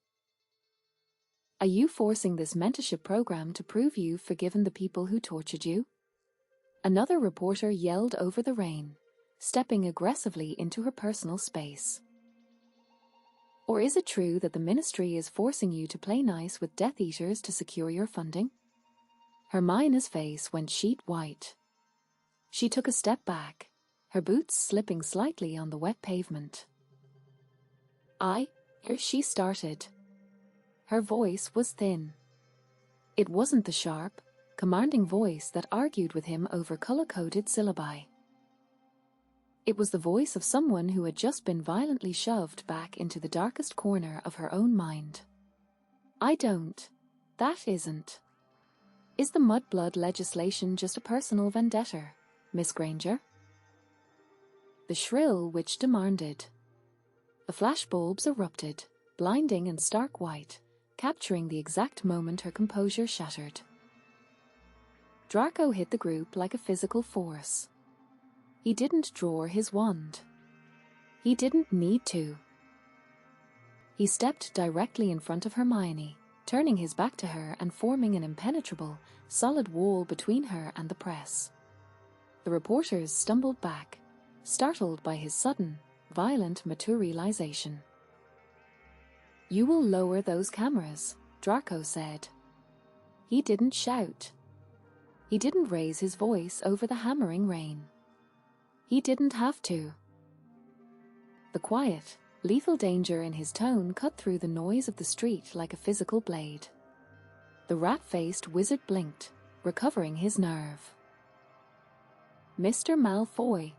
"Are you forcing this mentorship program to prove you've forgiven the people who tortured you?" Another reporter yelled over the rain, stepping aggressively into her personal space. "Or is it true that the ministry is forcing you to play nice with Death Eaters to secure your funding?" Hermione's face went sheet white. She took a step back, her boots slipping slightly on the wet pavement. Here she started. Her voice was thin. It wasn't the sharp, commanding voice that argued with him over color-coded syllabi. It was the voice of someone who had just been violently shoved back into the darkest corner of her own mind. That isn't. Is the mudblood legislation just a personal vendetta, Miss Granger?" The shrill witch demanded. The flashbulbs erupted, blinding and stark white, capturing the exact moment her composure shattered. Draco hit the group like a physical force. He didn't draw his wand. He didn't need to. He stepped directly in front of Hermione, turning his back to her and forming an impenetrable, solid wall between her and the press. The reporters stumbled back, startled by his sudden, violent materialization. "You will lower those cameras," Draco said. He didn't shout. He didn't raise his voice over the hammering rain. He didn't have to. The quiet, lethal danger in his tone cut through the noise of the street like a physical blade. The rat-faced wizard blinked, recovering his nerve. "Mr. Malfoy,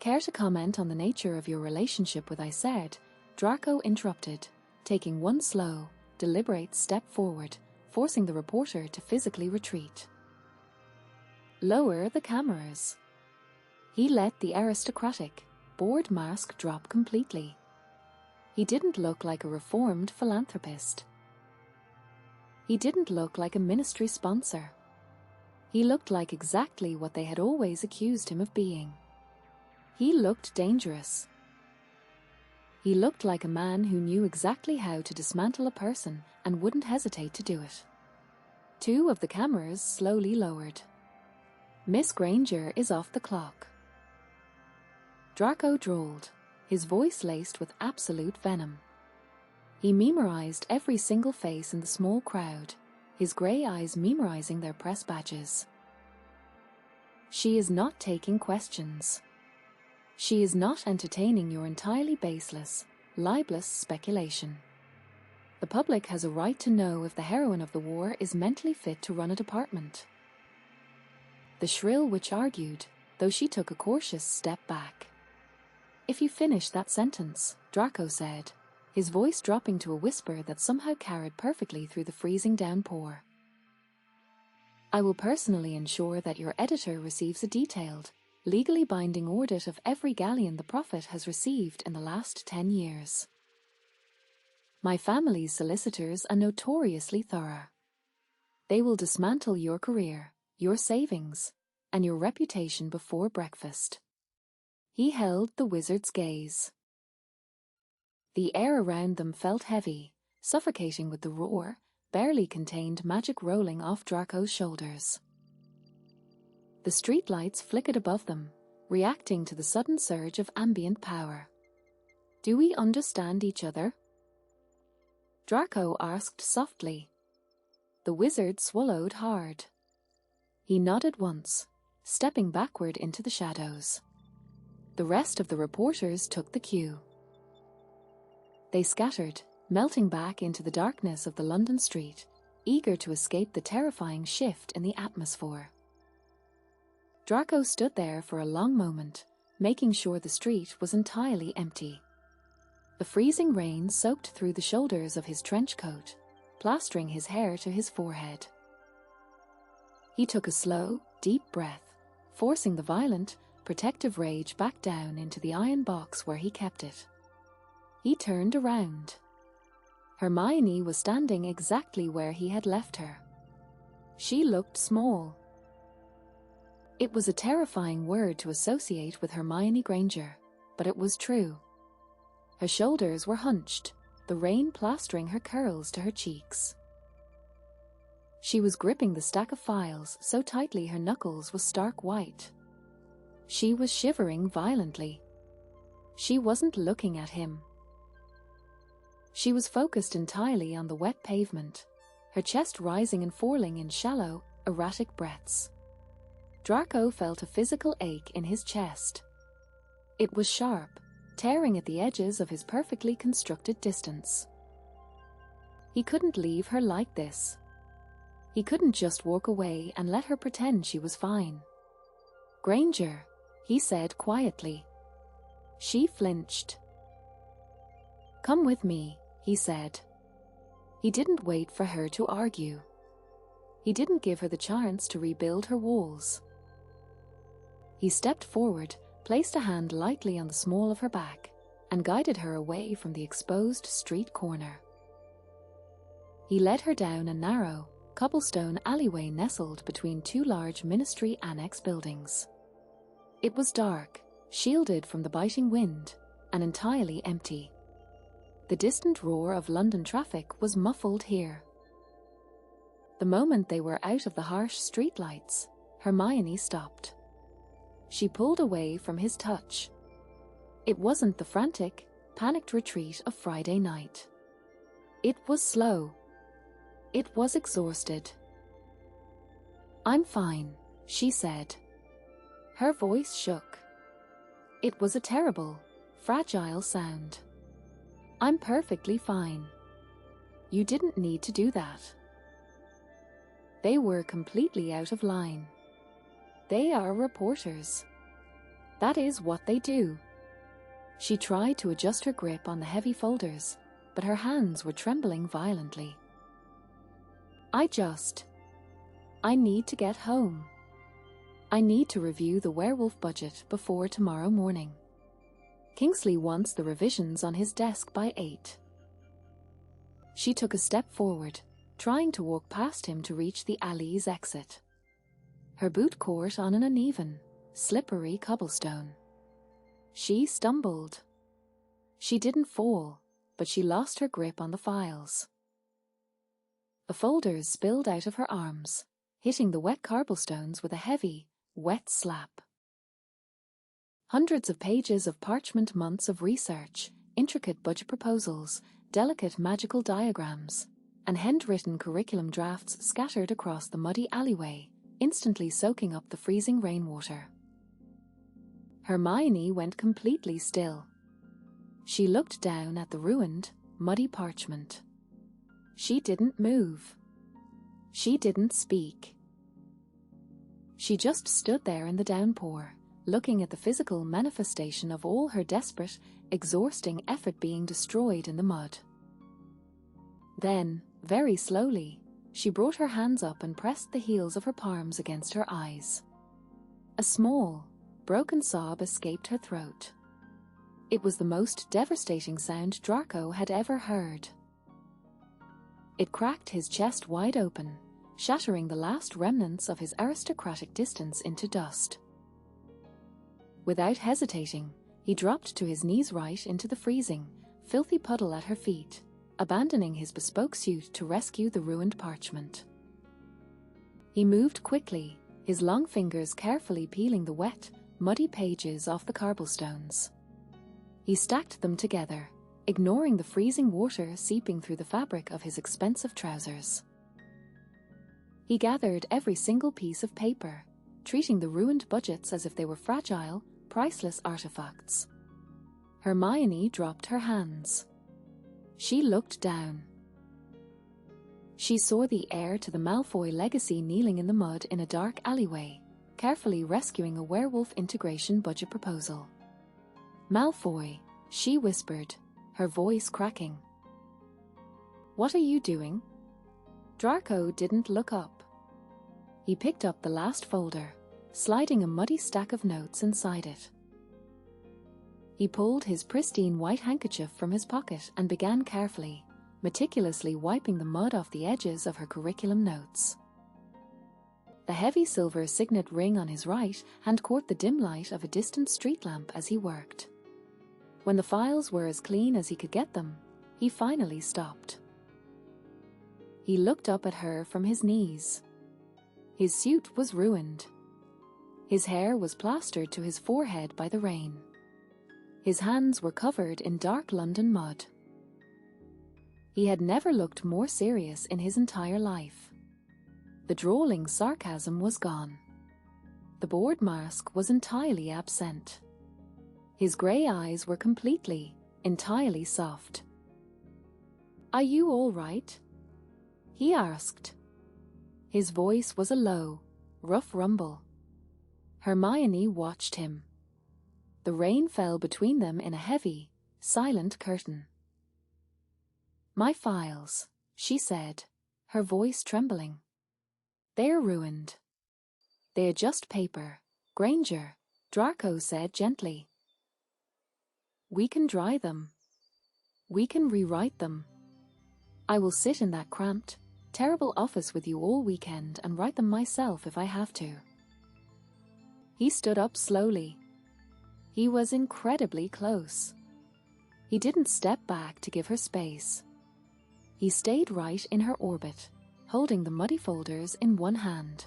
care to comment on the nature of your relationship with I said?" Draco interrupted, taking one slow, deliberate step forward, forcing the reporter to physically retreat. "Lower the cameras." He let the aristocratic, bored mask drop completely. He didn't look like a reformed philanthropist. He didn't look like a ministry sponsor. He looked like exactly what they had always accused him of being. He looked dangerous. He looked like a man who knew exactly how to dismantle a person and wouldn't hesitate to do it. Two of the cameras slowly lowered. Miss Granger is off the clock. Draco drawled, his voice laced with absolute venom. He memorized every single face in the small crowd, his grey eyes memorizing their press badges. She is not taking questions. She is not entertaining your entirely baseless, libelous speculation. The public has a right to know if the heroine of the war is mentally fit to run a department. The shrill witch argued, though she took a cautious step back. If you finish that sentence, Draco said, his voice dropping to a whisper that somehow carried perfectly through the freezing downpour. I will personally ensure that your editor receives a detailed, legally binding audit of every galleon the Prophet has received in the last 10 years. My family's solicitors are notoriously thorough. They will dismantle your career, your savings, and your reputation before breakfast. He held the wizard's gaze. The air around them felt heavy, suffocating with the roar, barely contained magic rolling off Draco's shoulders. The streetlights flickered above them, reacting to the sudden surge of ambient power. Do we understand each other? Draco asked softly. The wizard swallowed hard. He nodded once, stepping backward into the shadows. The rest of the reporters took the cue. They scattered, melting back into the darkness of the London street, eager to escape the terrifying shift in the atmosphere. Draco stood there for a long moment, making sure the street was entirely empty. The freezing rain soaked through the shoulders of his trench coat, plastering his hair to his forehead. He took a slow, deep breath, forcing the violent, protective rage back down into the iron box where he kept it. He turned around. Hermione was standing exactly where he had left her. She looked small. It was a terrifying word to associate with Hermione Granger, but it was true. Her shoulders were hunched, the rain plastering her curls to her cheeks. She was gripping the stack of files so tightly her knuckles were stark white. She was shivering violently. She wasn't looking at him. She was focused entirely on the wet pavement, her chest rising and falling in shallow, erratic breaths. Draco felt a physical ache in his chest. It was sharp, tearing at the edges of his perfectly constructed distance. He couldn't leave her like this. He couldn't just walk away and let her pretend she was fine. Granger, he said quietly. She flinched. Come with me, he said. He didn't wait for her to argue. He didn't give her the chance to rebuild her walls. He stepped forward, placed a hand lightly on the small of her back, and guided her away from the exposed street corner. He led her down a narrow, cobblestone alleyway nestled between two large Ministry Annex buildings. It was dark, shielded from the biting wind, and entirely empty. The distant roar of London traffic was muffled here. The moment they were out of the harsh streetlights, Hermione stopped. She pulled away from his touch. It wasn't the frantic, panicked retreat of Friday night. It was slow. It was exhausted. I'm fine, she said. Her voice shook. It was a terrible, fragile sound. I'm perfectly fine. You didn't need to do that. They were completely out of line. They are reporters. That is what they do. She tried to adjust her grip on the heavy folders, but her hands were trembling violently. I need to get home. I need to review the werewolf budget before tomorrow morning. Kingsley wants the revisions on his desk by 8. She took a step forward, trying to walk past him to reach the alley's exit. Her boot caught on an uneven, slippery cobblestone. She stumbled. She didn't fall, but she lost her grip on the files. The folders spilled out of her arms, hitting the wet cobblestones with a heavy, wet slap. Hundreds of pages of parchment, months of research, intricate budget proposals, delicate magical diagrams, and handwritten curriculum drafts scattered across the muddy alleyway, instantly soaking up the freezing rainwater. Hermione went completely still. She looked down at the ruined, muddy parchment. She didn't move. She didn't speak. She just stood there in the downpour, looking at the physical manifestation of all her desperate, exhausting effort being destroyed in the mud. Then, very slowly, she brought her hands up and pressed the heels of her palms against her eyes. A small, broken sob escaped her throat. It was the most devastating sound Draco had ever heard. It cracked his chest wide open, shattering the last remnants of his aristocratic distance into dust. Without hesitating, he dropped to his knees right into the freezing, filthy puddle at her feet, abandoning his bespoke suit to rescue the ruined parchment. He moved quickly, his long fingers carefully peeling the wet, muddy pages off the cobblestones. He stacked them together, ignoring the freezing water seeping through the fabric of his expensive trousers. He gathered every single piece of paper, treating the ruined budgets as if they were fragile, priceless artifacts. Hermione dropped her hands. She looked down. She saw the heir to the Malfoy legacy kneeling in the mud in a dark alleyway, carefully rescuing a werewolf integration budget proposal. "Malfoy," she whispered, her voice cracking. "What are you doing?" Draco didn't look up. He picked up the last folder, sliding a muddy stack of notes inside it. He pulled his pristine white handkerchief from his pocket and began carefully, meticulously wiping the mud off the edges of her curriculum notes. The heavy silver signet ring on his right hand caught the dim light of a distant street lamp as he worked. When the files were as clean as he could get them, he finally stopped. He looked up at her from his knees. His suit was ruined. His hair was plastered to his forehead by the rain. His hands were covered in dark London mud. He had never looked more serious in his entire life. The drawling sarcasm was gone. The bored mask was entirely absent. His grey eyes were completely, entirely soft. "Are you all right?" he asked. His voice was a low, rough rumble. Hermione watched him. The rain fell between them in a heavy, silent curtain. "My files," she said, her voice trembling. "They're ruined." "They're just paper, Granger," Draco said gently. "We can dry them. We can rewrite them. I will sit in that cramped, terrible office with you all weekend and write them myself if I have to." He stood up slowly. He was incredibly close. He didn't step back to give her space. He stayed right in her orbit, holding the muddy folders in one hand.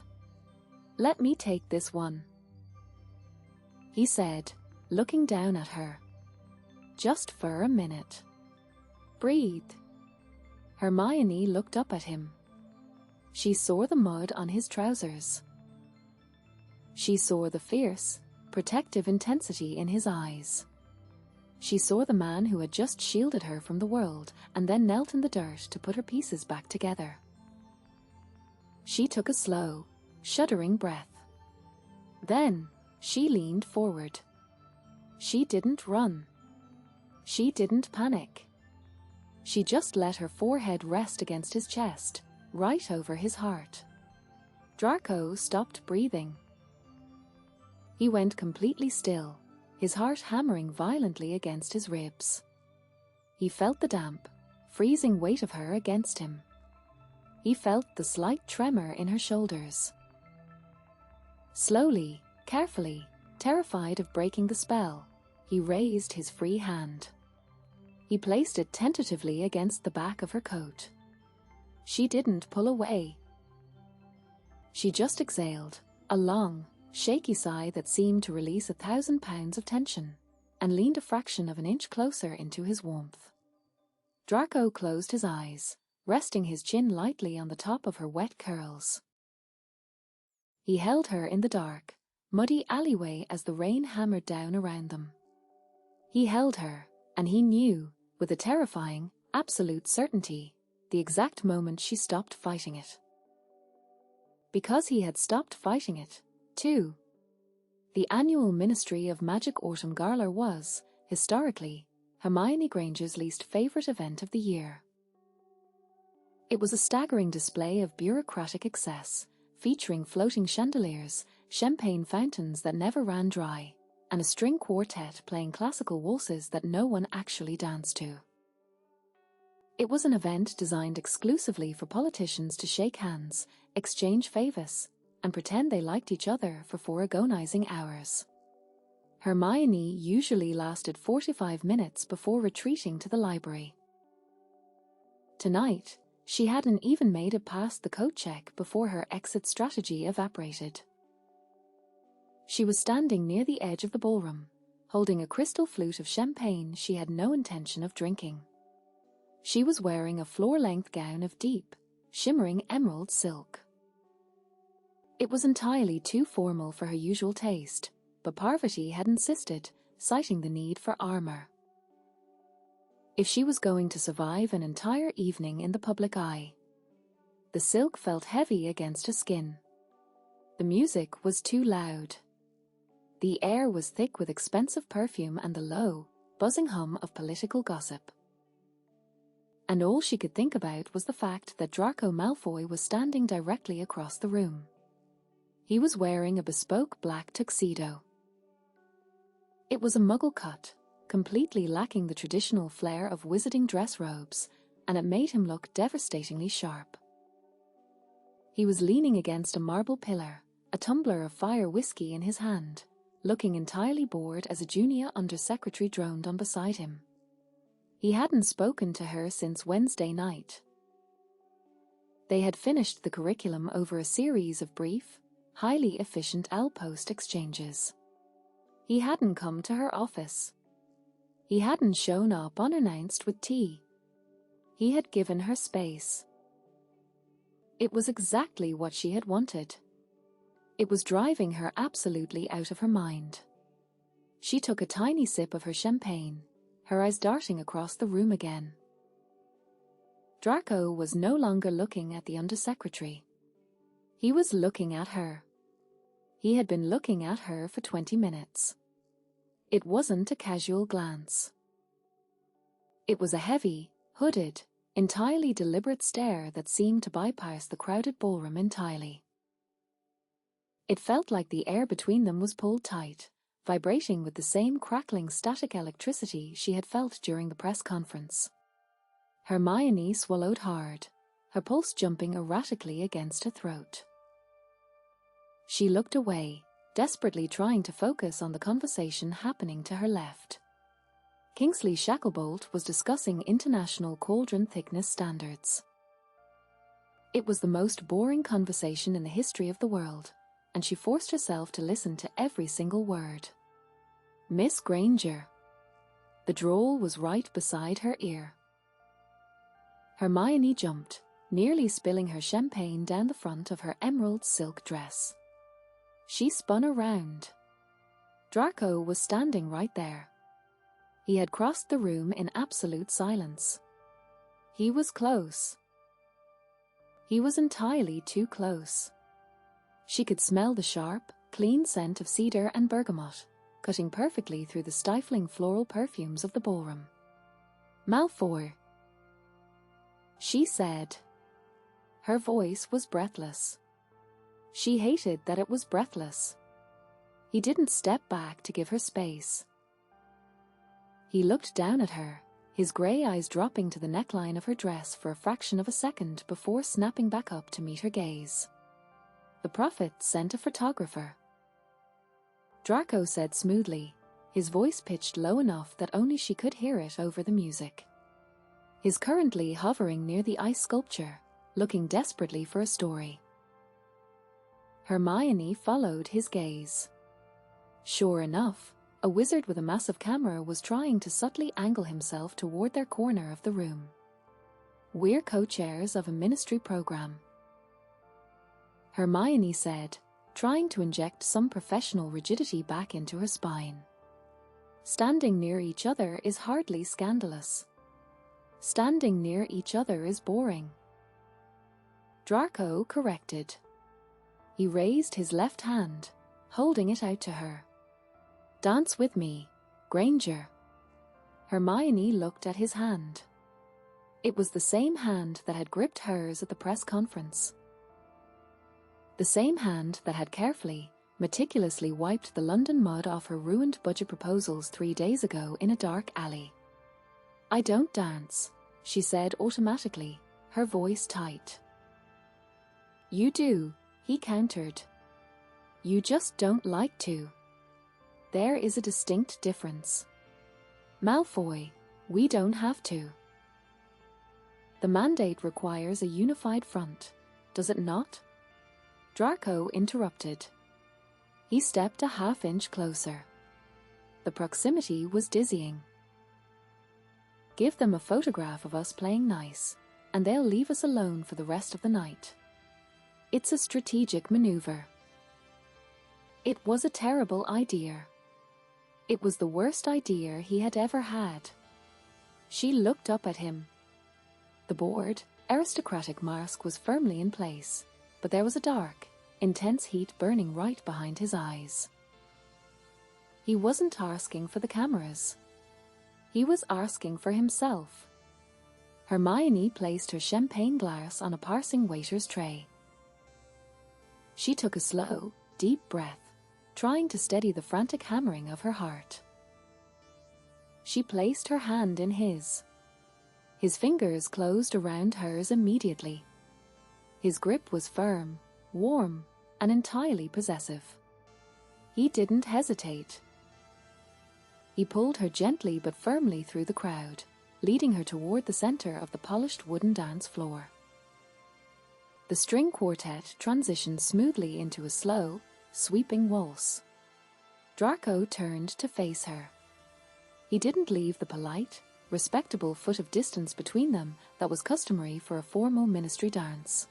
"Let me take this one," he said, looking down at her. "Just for a minute. Breathe." Hermione looked up at him. She saw the mud on his trousers. She saw the fierce, protective intensity in his eyes. She saw the man who had just shielded her from the world and then knelt in the dirt to put her pieces back together. She took a slow, shuddering breath. Then, she leaned forward. She didn't run. She didn't panic. She just let her forehead rest against his chest, right over his heart. Draco stopped breathing. He went completely still, his heart hammering violently against his ribs. He felt the damp, freezing weight of her against him. He felt the slight tremor in her shoulders. Slowly, carefully, terrified of breaking the spell, he raised his free hand. He placed it tentatively against the back of her coat. She didn't pull away. She just exhaled, a long, shaky sigh that seemed to release 1,000 pounds of tension, and leaned a fraction of an inch closer into his warmth. Draco closed his eyes, resting his chin lightly on the top of her wet curls. He held her in the dark, muddy alleyway as the rain hammered down around them. He held her, and he knew, with a terrifying, absolute certainty, the exact moment she stopped fighting it. Because he had stopped fighting it, too. The annual Ministry of Magic Autumn Gala was, historically, Hermione Granger's least favourite event of the year. It was a staggering display of bureaucratic excess, featuring floating chandeliers, champagne fountains that never ran dry, and a string quartet playing classical waltzes that no one actually danced to. It was an event designed exclusively for politicians to shake hands, exchange favours, and pretend they liked each other for 4 agonizing hours. Hermione usually lasted 45 minutes before retreating to the library. Tonight, she hadn't even made it past the coat check before her exit strategy evaporated. She was standing near the edge of the ballroom, holding a crystal flute of champagne she had no intention of drinking. She was wearing a floor-length gown of deep, shimmering emerald silk. It was entirely too formal for her usual taste, but Parvati had insisted, citing the need for armor. If she was going to survive an entire evening in the public eye. The silk felt heavy against her skin. The music was too loud. The air was thick with expensive perfume and the low, buzzing hum of political gossip. And all she could think about was the fact that Draco Malfoy was standing directly across the room. He was wearing a bespoke black tuxedo. It was a muggle cut, completely lacking the traditional flair of wizarding dress robes, and it made him look devastatingly sharp. He was leaning against a marble pillar, a tumbler of fire whiskey in his hand, looking entirely bored as a junior undersecretary droned on beside him. He hadn't spoken to her since Wednesday night. They had finished the curriculum over a series of brief, highly efficient outpost exchanges. He hadn't come to her office. He hadn't shown up unannounced with tea. He had given her space. It was exactly what she had wanted. It was driving her absolutely out of her mind. She took a tiny sip of her champagne, her eyes darting across the room again. Draco was no longer looking at the undersecretary. He was looking at her. He had been looking at her for 20 minutes. It wasn't a casual glance. It was a heavy, hooded, entirely deliberate stare that seemed to bypass the crowded ballroom entirely. It felt like the air between them was pulled tight, vibrating with the same crackling static electricity she had felt during the press conference. Hermione swallowed hard, her pulse jumping erratically against her throat. She looked away, desperately trying to focus on the conversation happening to her left. Kingsley Shacklebolt was discussing international cauldron thickness standards. It was the most boring conversation in the history of the world, and she forced herself to listen to every single word. Miss Granger. The drawl was right beside her ear. Hermione jumped, nearly spilling her champagne down the front of her emerald silk dress. She spun around. Draco was standing right there. He had crossed the room in absolute silence. He was close. He was entirely too close. She could smell the sharp, clean scent of cedar and bergamot, cutting perfectly through the stifling floral perfumes of the ballroom. Malfoy, she said. Her voice was breathless. She hated that it was breathless. He didn't step back to give her space. He looked down at her, his grey eyes dropping to the neckline of her dress for a fraction of a second before snapping back up to meet her gaze. The prophet sent a photographer. Draco said smoothly, his voice pitched low enough that only she could hear it over the music. He's currently hovering near the ice sculpture, looking desperately for a story. Hermione followed his gaze. Sure enough, a wizard with a massive camera was trying to subtly angle himself toward their corner of the room. "We're co-chairs of a ministry program," Hermione said, trying to inject some professional rigidity back into her spine. "Standing near each other is hardly scandalous. Standing near each other is boring," Draco corrected. He raised his left hand, holding it out to her. "Dance with me, Granger." Hermione looked at his hand. It was the same hand that had gripped hers at the press conference. The same hand that had carefully, meticulously wiped the London mud off her ruined budget proposals 3 days ago in a dark alley. "I don't dance," she said automatically, her voice tight. "You do," he countered. "You just don't like to. There is a distinct difference. Malfoy, we don't have to. The mandate requires a unified front, does it not?" Draco interrupted. He stepped a half-inch closer. The proximity was dizzying. "Give them a photograph of us playing nice, and they'll leave us alone for the rest of the night. It's a strategic maneuver." It was a terrible idea. It was the worst idea he had ever had. She looked up at him. The bored, aristocratic mask was firmly in place, but there was a dark, intense heat burning right behind his eyes. He wasn't asking for the cameras. He was asking for himself. Hermione placed her champagne glass on a passing waiter's tray. She took a slow, deep breath, trying to steady the frantic hammering of her heart. She placed her hand in his. His fingers closed around hers immediately. His grip was firm, warm, and entirely possessive. He didn't hesitate. He pulled her gently but firmly through the crowd, leading her toward the center of the polished wooden dance floor. The string quartet transitioned smoothly into a slow, sweeping waltz. Draco turned to face her. He didn't leave the polite, respectable foot of distance between them that was customary for a formal ministry dance.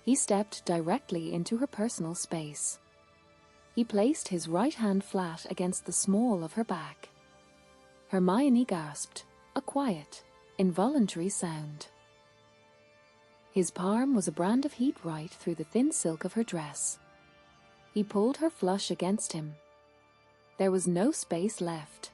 He stepped directly into her personal space. He placed his right hand flat against the small of her back. Hermione gasped, a quiet, involuntary sound. His palm was a brand of heat right through the thin silk of her dress. He pulled her flush against him. There was no space left.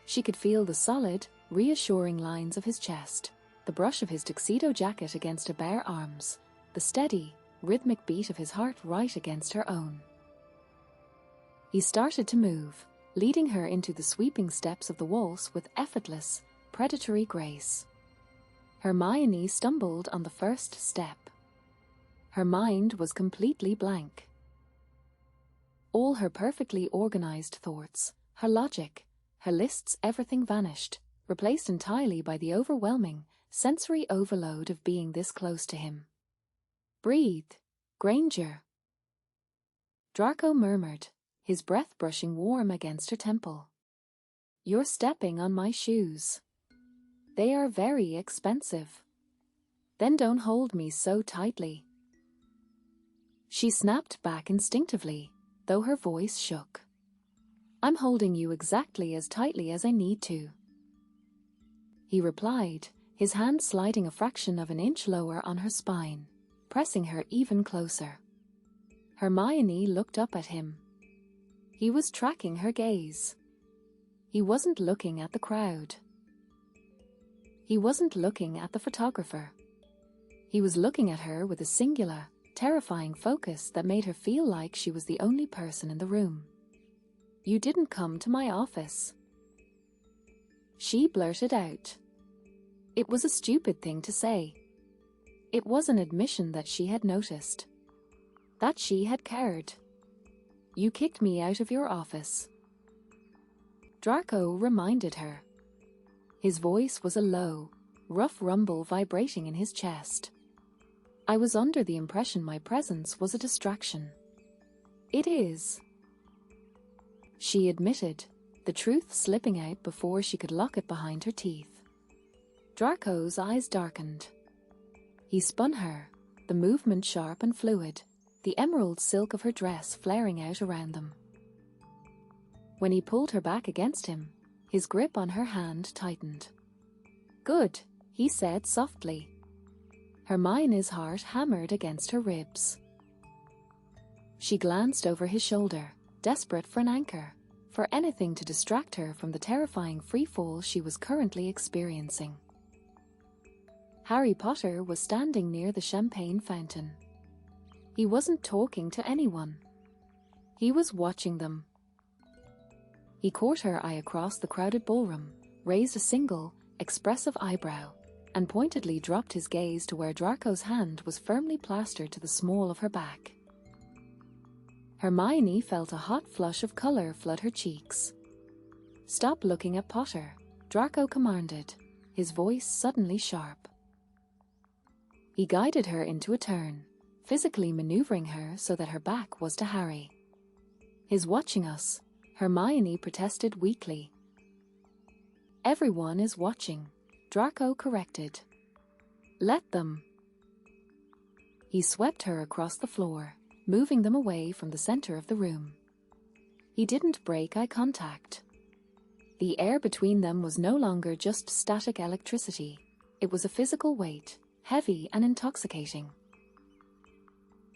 She could feel the solid, reassuring lines of his chest, the brush of his tuxedo jacket against her bare arms, the steady, rhythmic beat of his heart right against her own. He started to move, leading her into the sweeping steps of the waltz with effortless, predatory grace. Hermione stumbled on the first step. Her mind was completely blank. All her perfectly organized thoughts, her logic, her lists, everything vanished, replaced entirely by the overwhelming, sensory overload of being this close to him. "Breathe, Granger," Draco murmured, his breath brushing warm against her temple. "You're stepping on my shoes. They are very expensive. Then don't hold me so tightly." She snapped back instinctively, though her voice shook. "I'm holding you exactly as tightly as I need to," he replied, his hand sliding a fraction of an inch lower on her spine, pressing her even closer. Hermione looked up at him. He was tracking her gaze. He wasn't looking at the crowd. He wasn't looking at the photographer. He was looking at her with a singular, terrifying focus that made her feel like she was the only person in the room. "You didn't come to my office," she blurted out. It was a stupid thing to say. It was an admission that she had noticed, that she had cared. "You kicked me out of your office," Draco reminded her. His voice was a low, rough rumble vibrating in his chest. I was under the impression my presence was a distraction. It is, she admitted, the truth slipping out before she could lock it behind her teeth. Draco's eyes darkened. He spun her, the movement sharp and fluid, the emerald silk of her dress flaring out around them. When he pulled her back against him, his grip on her hand tightened. "Good," he said softly. Hermione's heart hammered against her ribs. She glanced over his shoulder, desperate for an anchor, for anything to distract her from the terrifying freefall she was currently experiencing. Harry Potter was standing near the champagne fountain. He wasn't talking to anyone. He was watching them. He caught her eye across the crowded ballroom, raised a single, expressive eyebrow, and pointedly dropped his gaze to where Draco's hand was firmly plastered to the small of her back. Hermione felt a hot flush of color flood her cheeks. "Stop looking at Potter," Draco commanded, his voice suddenly sharp. He guided her into a turn, physically maneuvering her so that her back was to Harry. "He's watching us," Hermione protested weakly. "Everyone is watching," Draco corrected. "Let them." He swept her across the floor, moving them away from the center of the room. He didn't break eye contact. The air between them was no longer just static electricity. It was a physical weight, heavy and intoxicating.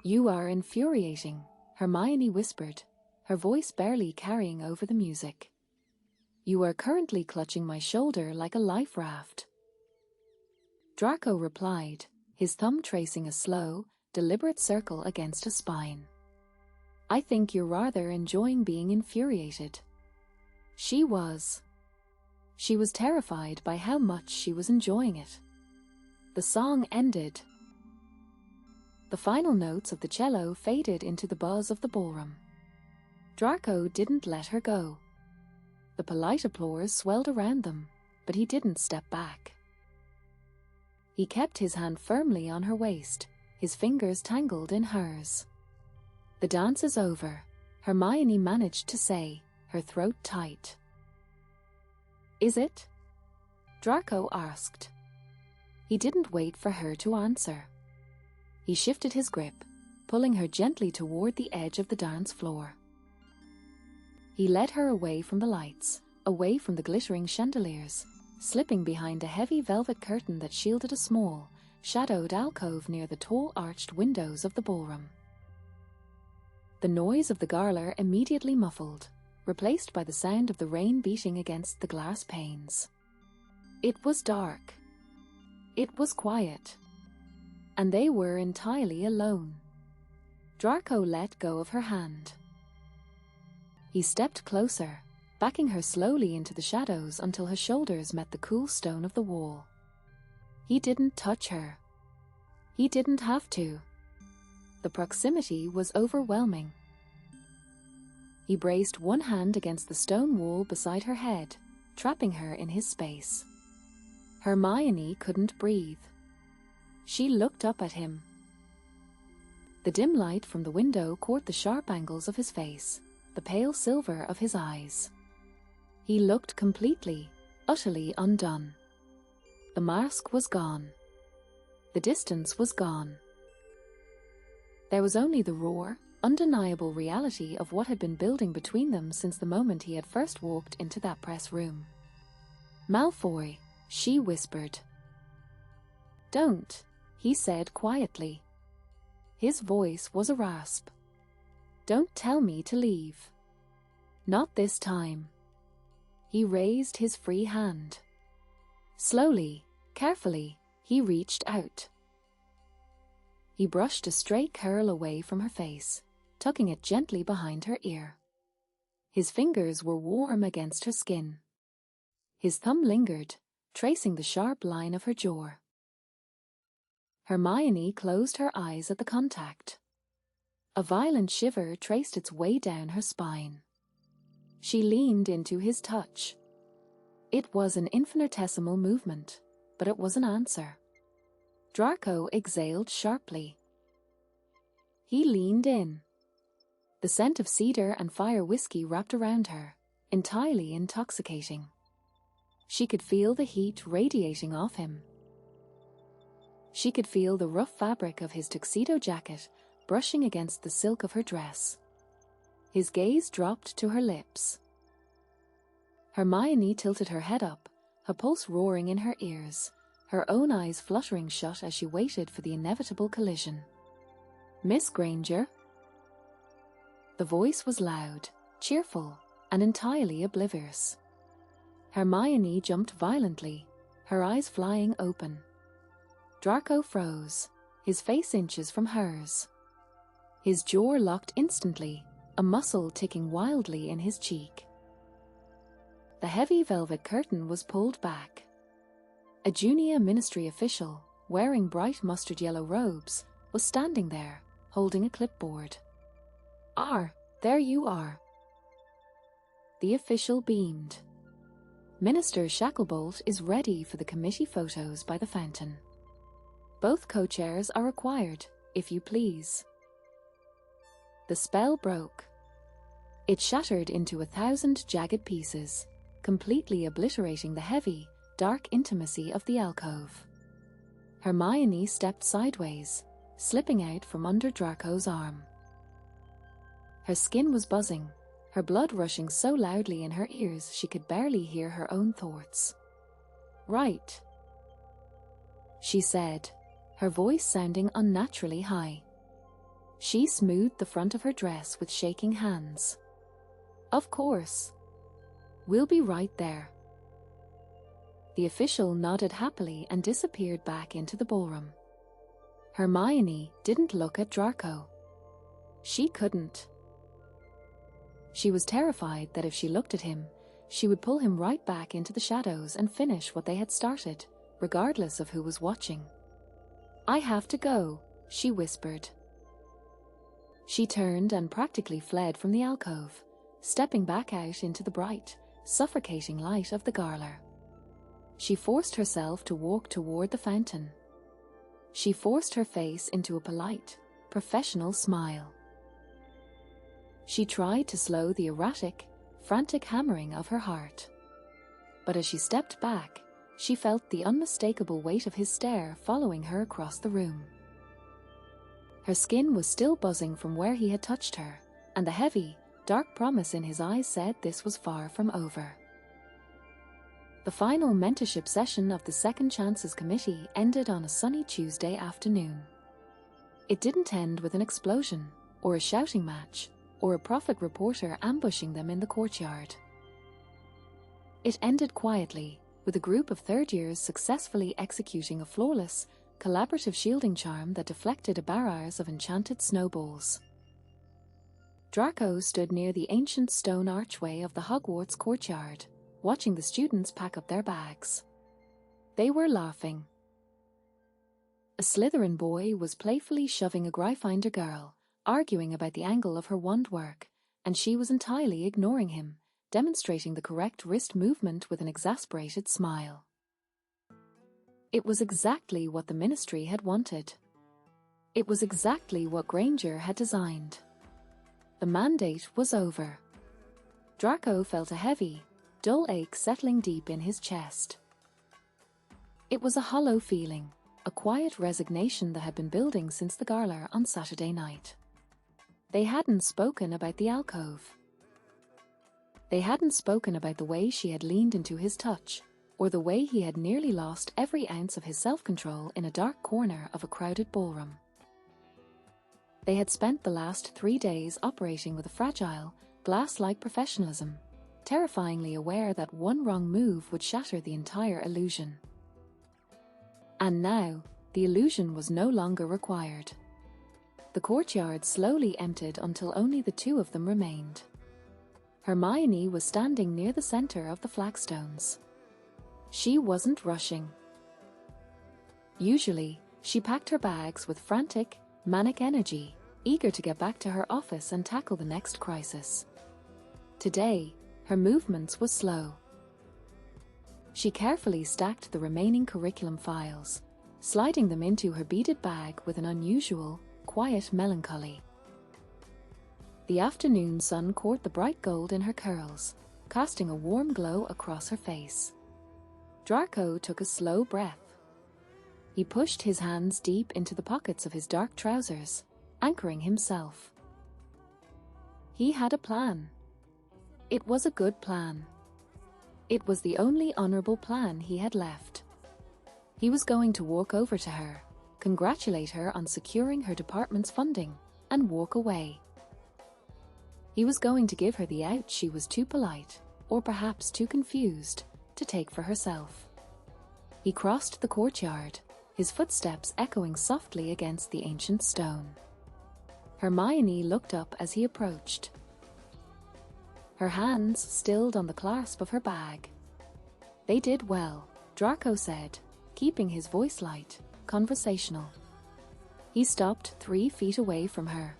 "You are infuriating," Hermione whispered, her voice barely carrying over the music. "You are currently clutching my shoulder like a life raft." Draco replied, his thumb tracing a slow, deliberate circle against a spine. "I think you're rather enjoying being infuriated." She was. She was terrified by how much she was enjoying it. The song ended. The final notes of the cello faded into the buzz of the ballroom. Draco didn't let her go. The polite applause swelled around them, but he didn't step back. He kept his hand firmly on her waist, his fingers tangled in hers. "The dance is over," Hermione managed to say, her throat tight. "Is it?" Draco asked. He didn't wait for her to answer. He shifted his grip, pulling her gently toward the edge of the dance floor. He led her away from the lights, away from the glittering chandeliers, slipping behind a heavy velvet curtain that shielded a small, shadowed alcove near the tall arched windows of the ballroom. The noise of the gala immediately muffled, replaced by the sound of the rain beating against the glass panes. It was dark. It was quiet. And they were entirely alone. Draco let go of her hand. He stepped closer, backing her slowly into the shadows until her shoulders met the cool stone of the wall. He didn't touch her. He didn't have to. The proximity was overwhelming. He braced one hand against the stone wall beside her head, trapping her in his space. Hermione couldn't breathe. She looked up at him. The dim light from the window caught the sharp angles of his face, the pale silver of his eyes. He looked completely, utterly undone. The mask was gone. The distance was gone. There was only the raw, undeniable reality of what had been building between them since the moment he had first walked into that press room. "Malfoy," she whispered. "Don't," he said quietly. His voice was a rasp. "Don't tell me to leave. Not this time." He raised his free hand. Slowly, carefully, he reached out. He brushed a stray curl away from her face, tucking it gently behind her ear. His fingers were warm against her skin. His thumb lingered, tracing the sharp line of her jaw. Hermione closed her eyes at the contact. A violent shiver traced its way down her spine. She leaned into his touch. It was an infinitesimal movement, but it was an answer. Draco exhaled sharply. He leaned in. The scent of cedar and fire whiskey wrapped around her, entirely intoxicating. She could feel the heat radiating off him. She could feel the rough fabric of his tuxedo jacket brushing against the silk of her dress. His gaze dropped to her lips. Hermione tilted her head up, her pulse roaring in her ears, her own eyes fluttering shut as she waited for the inevitable collision. "Miss Granger?" The voice was loud, cheerful, and entirely oblivious. Hermione jumped violently, her eyes flying open. Draco froze, his face inches from hers. His jaw locked instantly, a muscle ticking wildly in his cheek. The heavy velvet curtain was pulled back. A junior ministry official, wearing bright mustard yellow robes, was standing there, holding a clipboard. There you are." The official beamed. "Minister Shacklebolt is ready for the committee photos by the fountain. Both co-chairs are required, if you please." The spell broke. It shattered into 1,000 jagged pieces, completely obliterating the heavy, dark intimacy of the alcove. Hermione stepped sideways, slipping out from under Draco's arm. Her skin was buzzing, her blood rushing so loudly in her ears she could barely hear her own thoughts. "Right," she said, her voice sounding unnaturally high. She smoothed the front of her dress with shaking hands. "Of course. We'll be right there." The official nodded happily and disappeared back into the ballroom. Hermione didn't look at Draco. She couldn't. She was terrified that if she looked at him, she would pull him right back into the shadows and finish what they had started, regardless of who was watching. "I have to go," she whispered. She turned and practically fled from the alcove, stepping back out into the bright, suffocating light of the gala. She forced herself to walk toward the fountain. She forced her face into a polite, professional smile. She tried to slow the erratic, frantic hammering of her heart. But as she stepped back, she felt the unmistakable weight of his stare following her across the room. Her skin was still buzzing from where he had touched her, and the heavy, dark promise in his eyes said this was far from over. The final mentorship session of the Second Chances Committee ended on a sunny Tuesday afternoon. It didn't end with an explosion, or a shouting match, or a prophet reporter ambushing them in the courtyard. It ended quietly, with a group of third years successfully executing a flawless, collaborative shielding charm that deflected a barrage of enchanted snowballs. Draco stood near the ancient stone archway of the Hogwarts courtyard, watching the students pack up their bags. They were laughing. A Slytherin boy was playfully shoving a Gryffindor girl, arguing about the angle of her wand work, and she was entirely ignoring him, demonstrating the correct wrist movement with an exasperated smile. It was exactly what the Ministry had wanted. It was exactly what Granger had designed. The mandate was over. Draco felt a heavy, dull ache settling deep in his chest. It was a hollow feeling, a quiet resignation that had been building since the gala on Saturday night. They hadn't spoken about the alcove. They hadn't spoken about the way she had leaned into his touch, or the way he had nearly lost every ounce of his self-control in a dark corner of a crowded ballroom. They had spent the last 3 days operating with a fragile, glass-like professionalism, terrifyingly aware that one wrong move would shatter the entire illusion. And now, the illusion was no longer required. The courtyard slowly emptied until only the two of them remained. Hermione was standing near the center of the flagstones. She wasn't rushing. Usually, she packed her bags with frantic, manic energy, eager to get back to her office and tackle the next crisis. Today, her movements were slow. She carefully stacked the remaining curriculum files, sliding them into her beaded bag with an unusual, quiet melancholy. The afternoon sun caught the bright gold in her curls, casting a warm glow across her face. Draco took a slow breath. He pushed his hands deep into the pockets of his dark trousers, anchoring himself. He had a plan. It was a good plan. It was the only honorable plan he had left. He was going to walk over to her, congratulate her on securing her department's funding, and walk away. He was going to give her the out she was too polite, or perhaps too confused, to take for herself. He crossed the courtyard, his footsteps echoing softly against the ancient stone. Hermione looked up as he approached. Her hands stilled on the clasp of her bag. "They did well," Draco said, keeping his voice light, conversational. He stopped 3 feet away from her.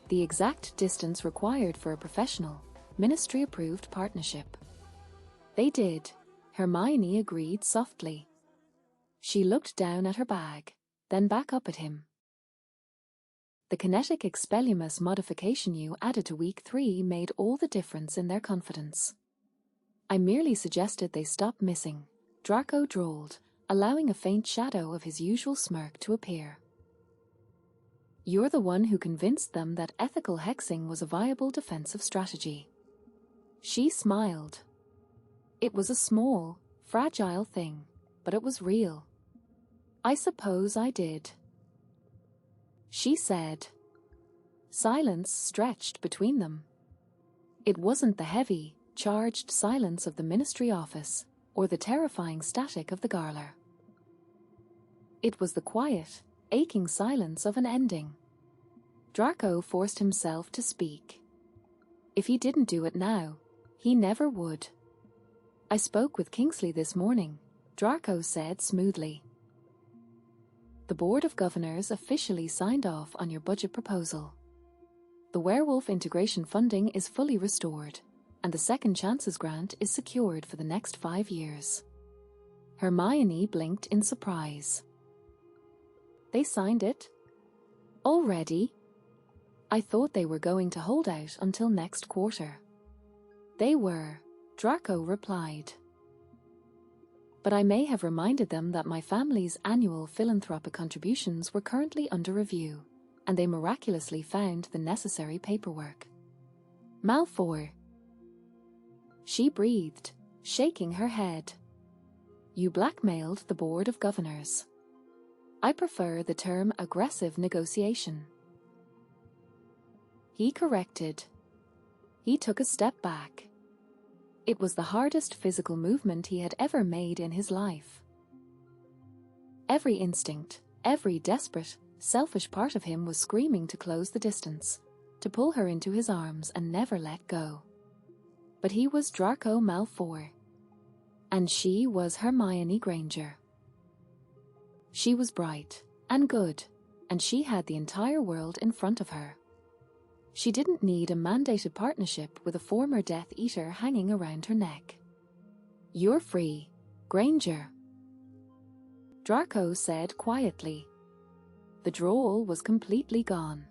The exact distance required for a professional, ministry-approved partnership. "They did," Hermione agreed softly. She looked down at her bag, then back up at him. The kinetic expelliarmus modification you added to week 3 made all the difference in their confidence. "I merely suggested they stop missing," Draco drawled, allowing a faint shadow of his usual smirk to appear. "You're the one who convinced them that ethical hexing was a viable defensive strategy." She smiled. It was a small, fragile thing, but it was real. "I suppose I did," she said. Silence stretched between them. It wasn't the heavy, charged silence of the ministry office, or the terrifying static of the gala. It was the quiet, aching silence of an ending. Draco forced himself to speak. If he didn't do it now, he never would. "I spoke with Kingsley this morning," Draco said smoothly. "The Board of Governors officially signed off on your budget proposal. The werewolf integration funding is fully restored, and the Second Chances grant is secured for the next 5 years. Hermione blinked in surprise. "They signed it? Already? I thought they were going to hold out until next quarter." "They were," Draco replied. "But I may have reminded them that my family's annual philanthropic contributions were currently under review, and they miraculously found the necessary paperwork." "Malfoy," she breathed, shaking her head. "You blackmailed the Board of Governors. I prefer the term aggressive negotiation." He corrected. He took a step back. It was the hardest physical movement he had ever made in his life. Every instinct, every desperate, selfish part of him was screaming to close the distance, to pull her into his arms and never let go. But he was Draco Malfoy. And she was Hermione Granger. She was bright and good, and she had the entire world in front of her. She didn't need a mandated partnership with a former Death Eater hanging around her neck. "You're free, Granger," Draco said quietly. The drawl was completely gone.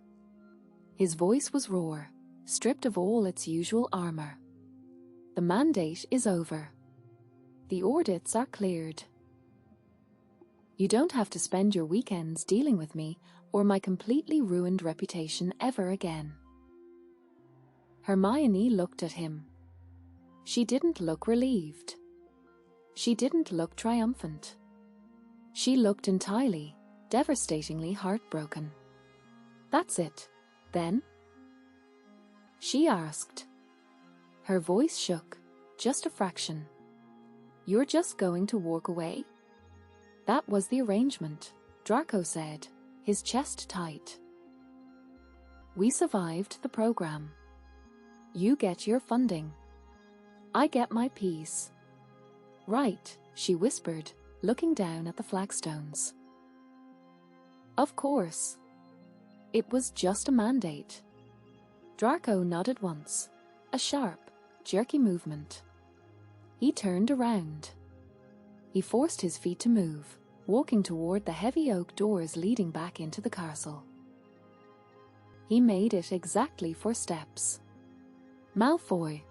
His voice was raw, stripped of all its usual armor. "The mandate is over. The audits are cleared. You don't have to spend your weekends dealing with me or my completely ruined reputation ever again." Hermione looked at him. She didn't look relieved. She didn't look triumphant. She looked entirely, devastatingly heartbroken. "That's it, then?" she asked. Her voice shook, just a fraction. "You're just going to walk away?" "That was the arrangement," Draco said, his chest tight. "We survived the program. You get your funding. I get my piece." "Right," she whispered, looking down at the flagstones. "Of course. It was just a mandate." Draco nodded once, a sharp, jerky movement. He turned around. He forced his feet to move, walking toward the heavy oak doors leading back into the castle. He made it exactly 4 steps. Malfoy.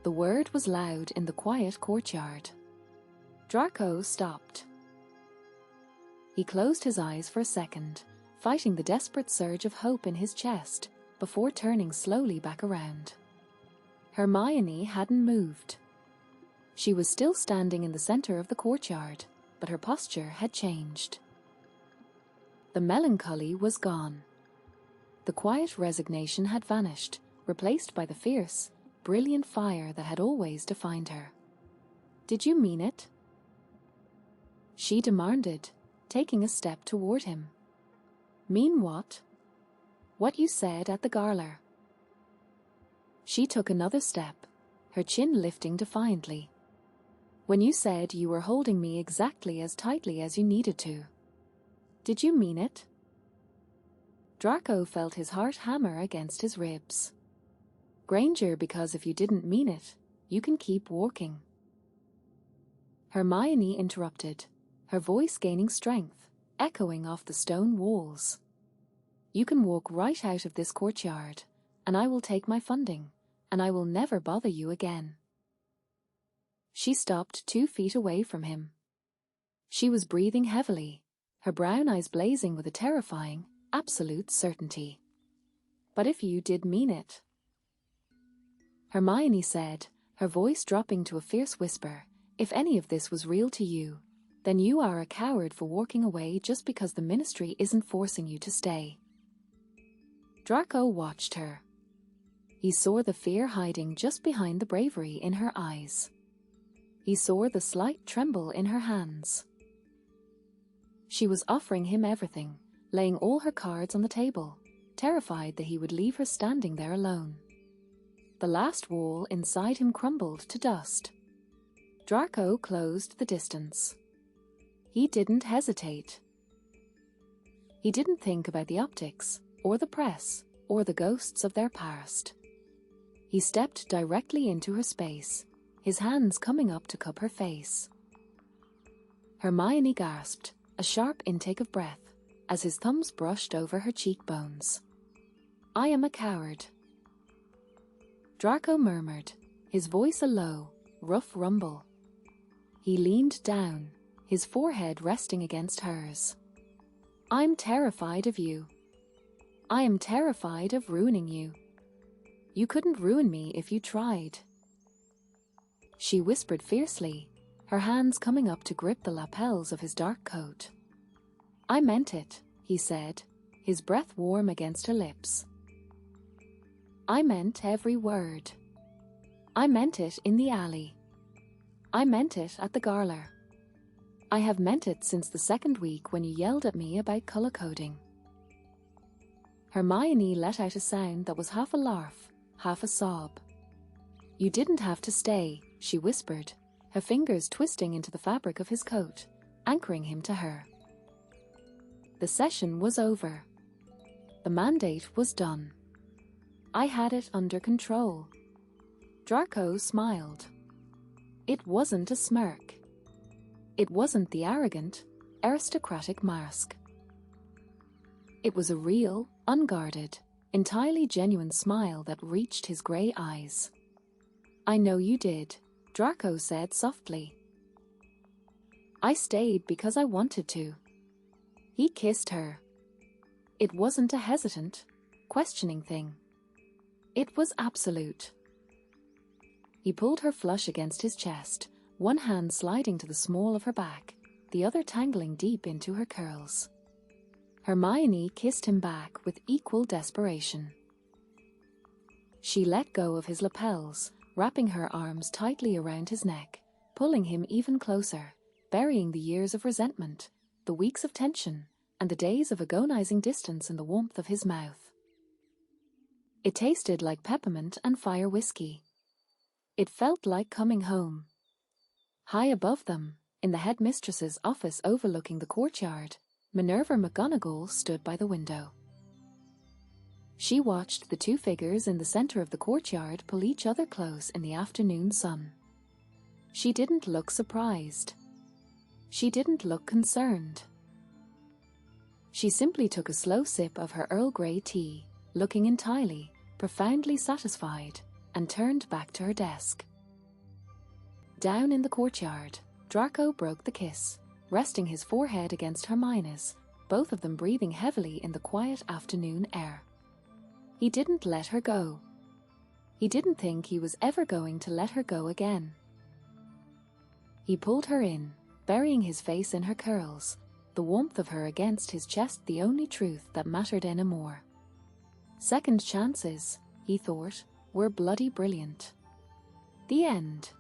The word was loud in the quiet courtyard. Draco stopped. He closed his eyes for a second, fighting the desperate surge of hope in his chest, before turning slowly back around. Hermione hadn't moved. She was still standing in the center of the courtyard, but her posture had changed. The melancholy was gone. The quiet resignation had vanished, replaced by the fierce, brilliant fire that had always defined her. "Did you mean it?" she demanded, taking a step toward him. "Mean what?" "What you said at the gala." She took another step, her chin lifting defiantly. "When you said you were holding me exactly as tightly as you needed to. Did you mean it?" Draco felt his heart hammer against his ribs. "Granger, because if you didn't mean it, you can keep walking." Hermione interrupted, her voice gaining strength, echoing off the stone walls. "You can walk right out of this courtyard, and I will take my funding, and I will never bother you again." She stopped 2 feet away from him. She was breathing heavily, her brown eyes blazing with a terrifying, absolute certainty. "But if you did mean it," Hermione said, her voice dropping to a fierce whisper, "if any of this was real to you, then you are a coward for walking away just because the Ministry isn't forcing you to stay." Draco watched her. He saw the fear hiding just behind the bravery in her eyes. He saw the slight tremble in her hands. She was offering him everything, laying all her cards on the table, terrified that he would leave her standing there alone. The last wall inside him crumbled to dust. Draco closed the distance. He didn't hesitate. He didn't think about the optics, or the press, or the ghosts of their past. He stepped directly into her space, his hands coming up to cup her face. Hermione gasped, a sharp intake of breath, as his thumbs brushed over her cheekbones. "I am a coward." Draco murmured, his voice a low, rough rumble. He leaned down, his forehead resting against hers. "I'm terrified of you. I am terrified of ruining you. You couldn't ruin me if you tried." She whispered fiercely, her hands coming up to grip the lapels of his dark coat. "I meant it," he said, his breath warm against her lips. "I meant every word. I meant it in the alley. I meant it at the gala. I have meant it since the 2nd week when you yelled at me about color coding." Hermione let out a sound that was half a laugh, half a sob. "You didn't have to stay," she whispered, her fingers twisting into the fabric of his coat, anchoring him to her. The session was over. The mandate was done. I had it under control. Draco smiled. It wasn't a smirk. It wasn't the arrogant, aristocratic mask. It was a real, unguarded, entirely genuine smile that reached his grey eyes. "I know you did," Draco said softly. "I stayed because I wanted to." He kissed her. It wasn't a hesitant, questioning thing. It was absolute. He pulled her flush against his chest, one hand sliding to the small of her back, the other tangling deep into her curls. Hermione kissed him back with equal desperation. She let go of his lapels, wrapping her arms tightly around his neck, pulling him even closer, burying the years of resentment, the weeks of tension, and the days of agonizing distance in the warmth of his mouth. It tasted like peppermint and fire whiskey. It felt like coming home. High above them, in the headmistress's office overlooking the courtyard, Minerva McGonagall stood by the window. She watched the 2 figures in the center of the courtyard pull each other close in the afternoon sun. She didn't look surprised. She didn't look concerned. She simply took a slow sip of her Earl Grey tea, looking entirely, profoundly satisfied, and turned back to her desk. Down in the courtyard, Draco broke the kiss, resting his forehead against Hermione's, both of them breathing heavily in the quiet afternoon air. He didn't let her go. He didn't think he was ever going to let her go again. He pulled her in, burying his face in her curls, the warmth of her against his chest the only truth that mattered anymore. Second chances, he thought, were bloody brilliant. The end.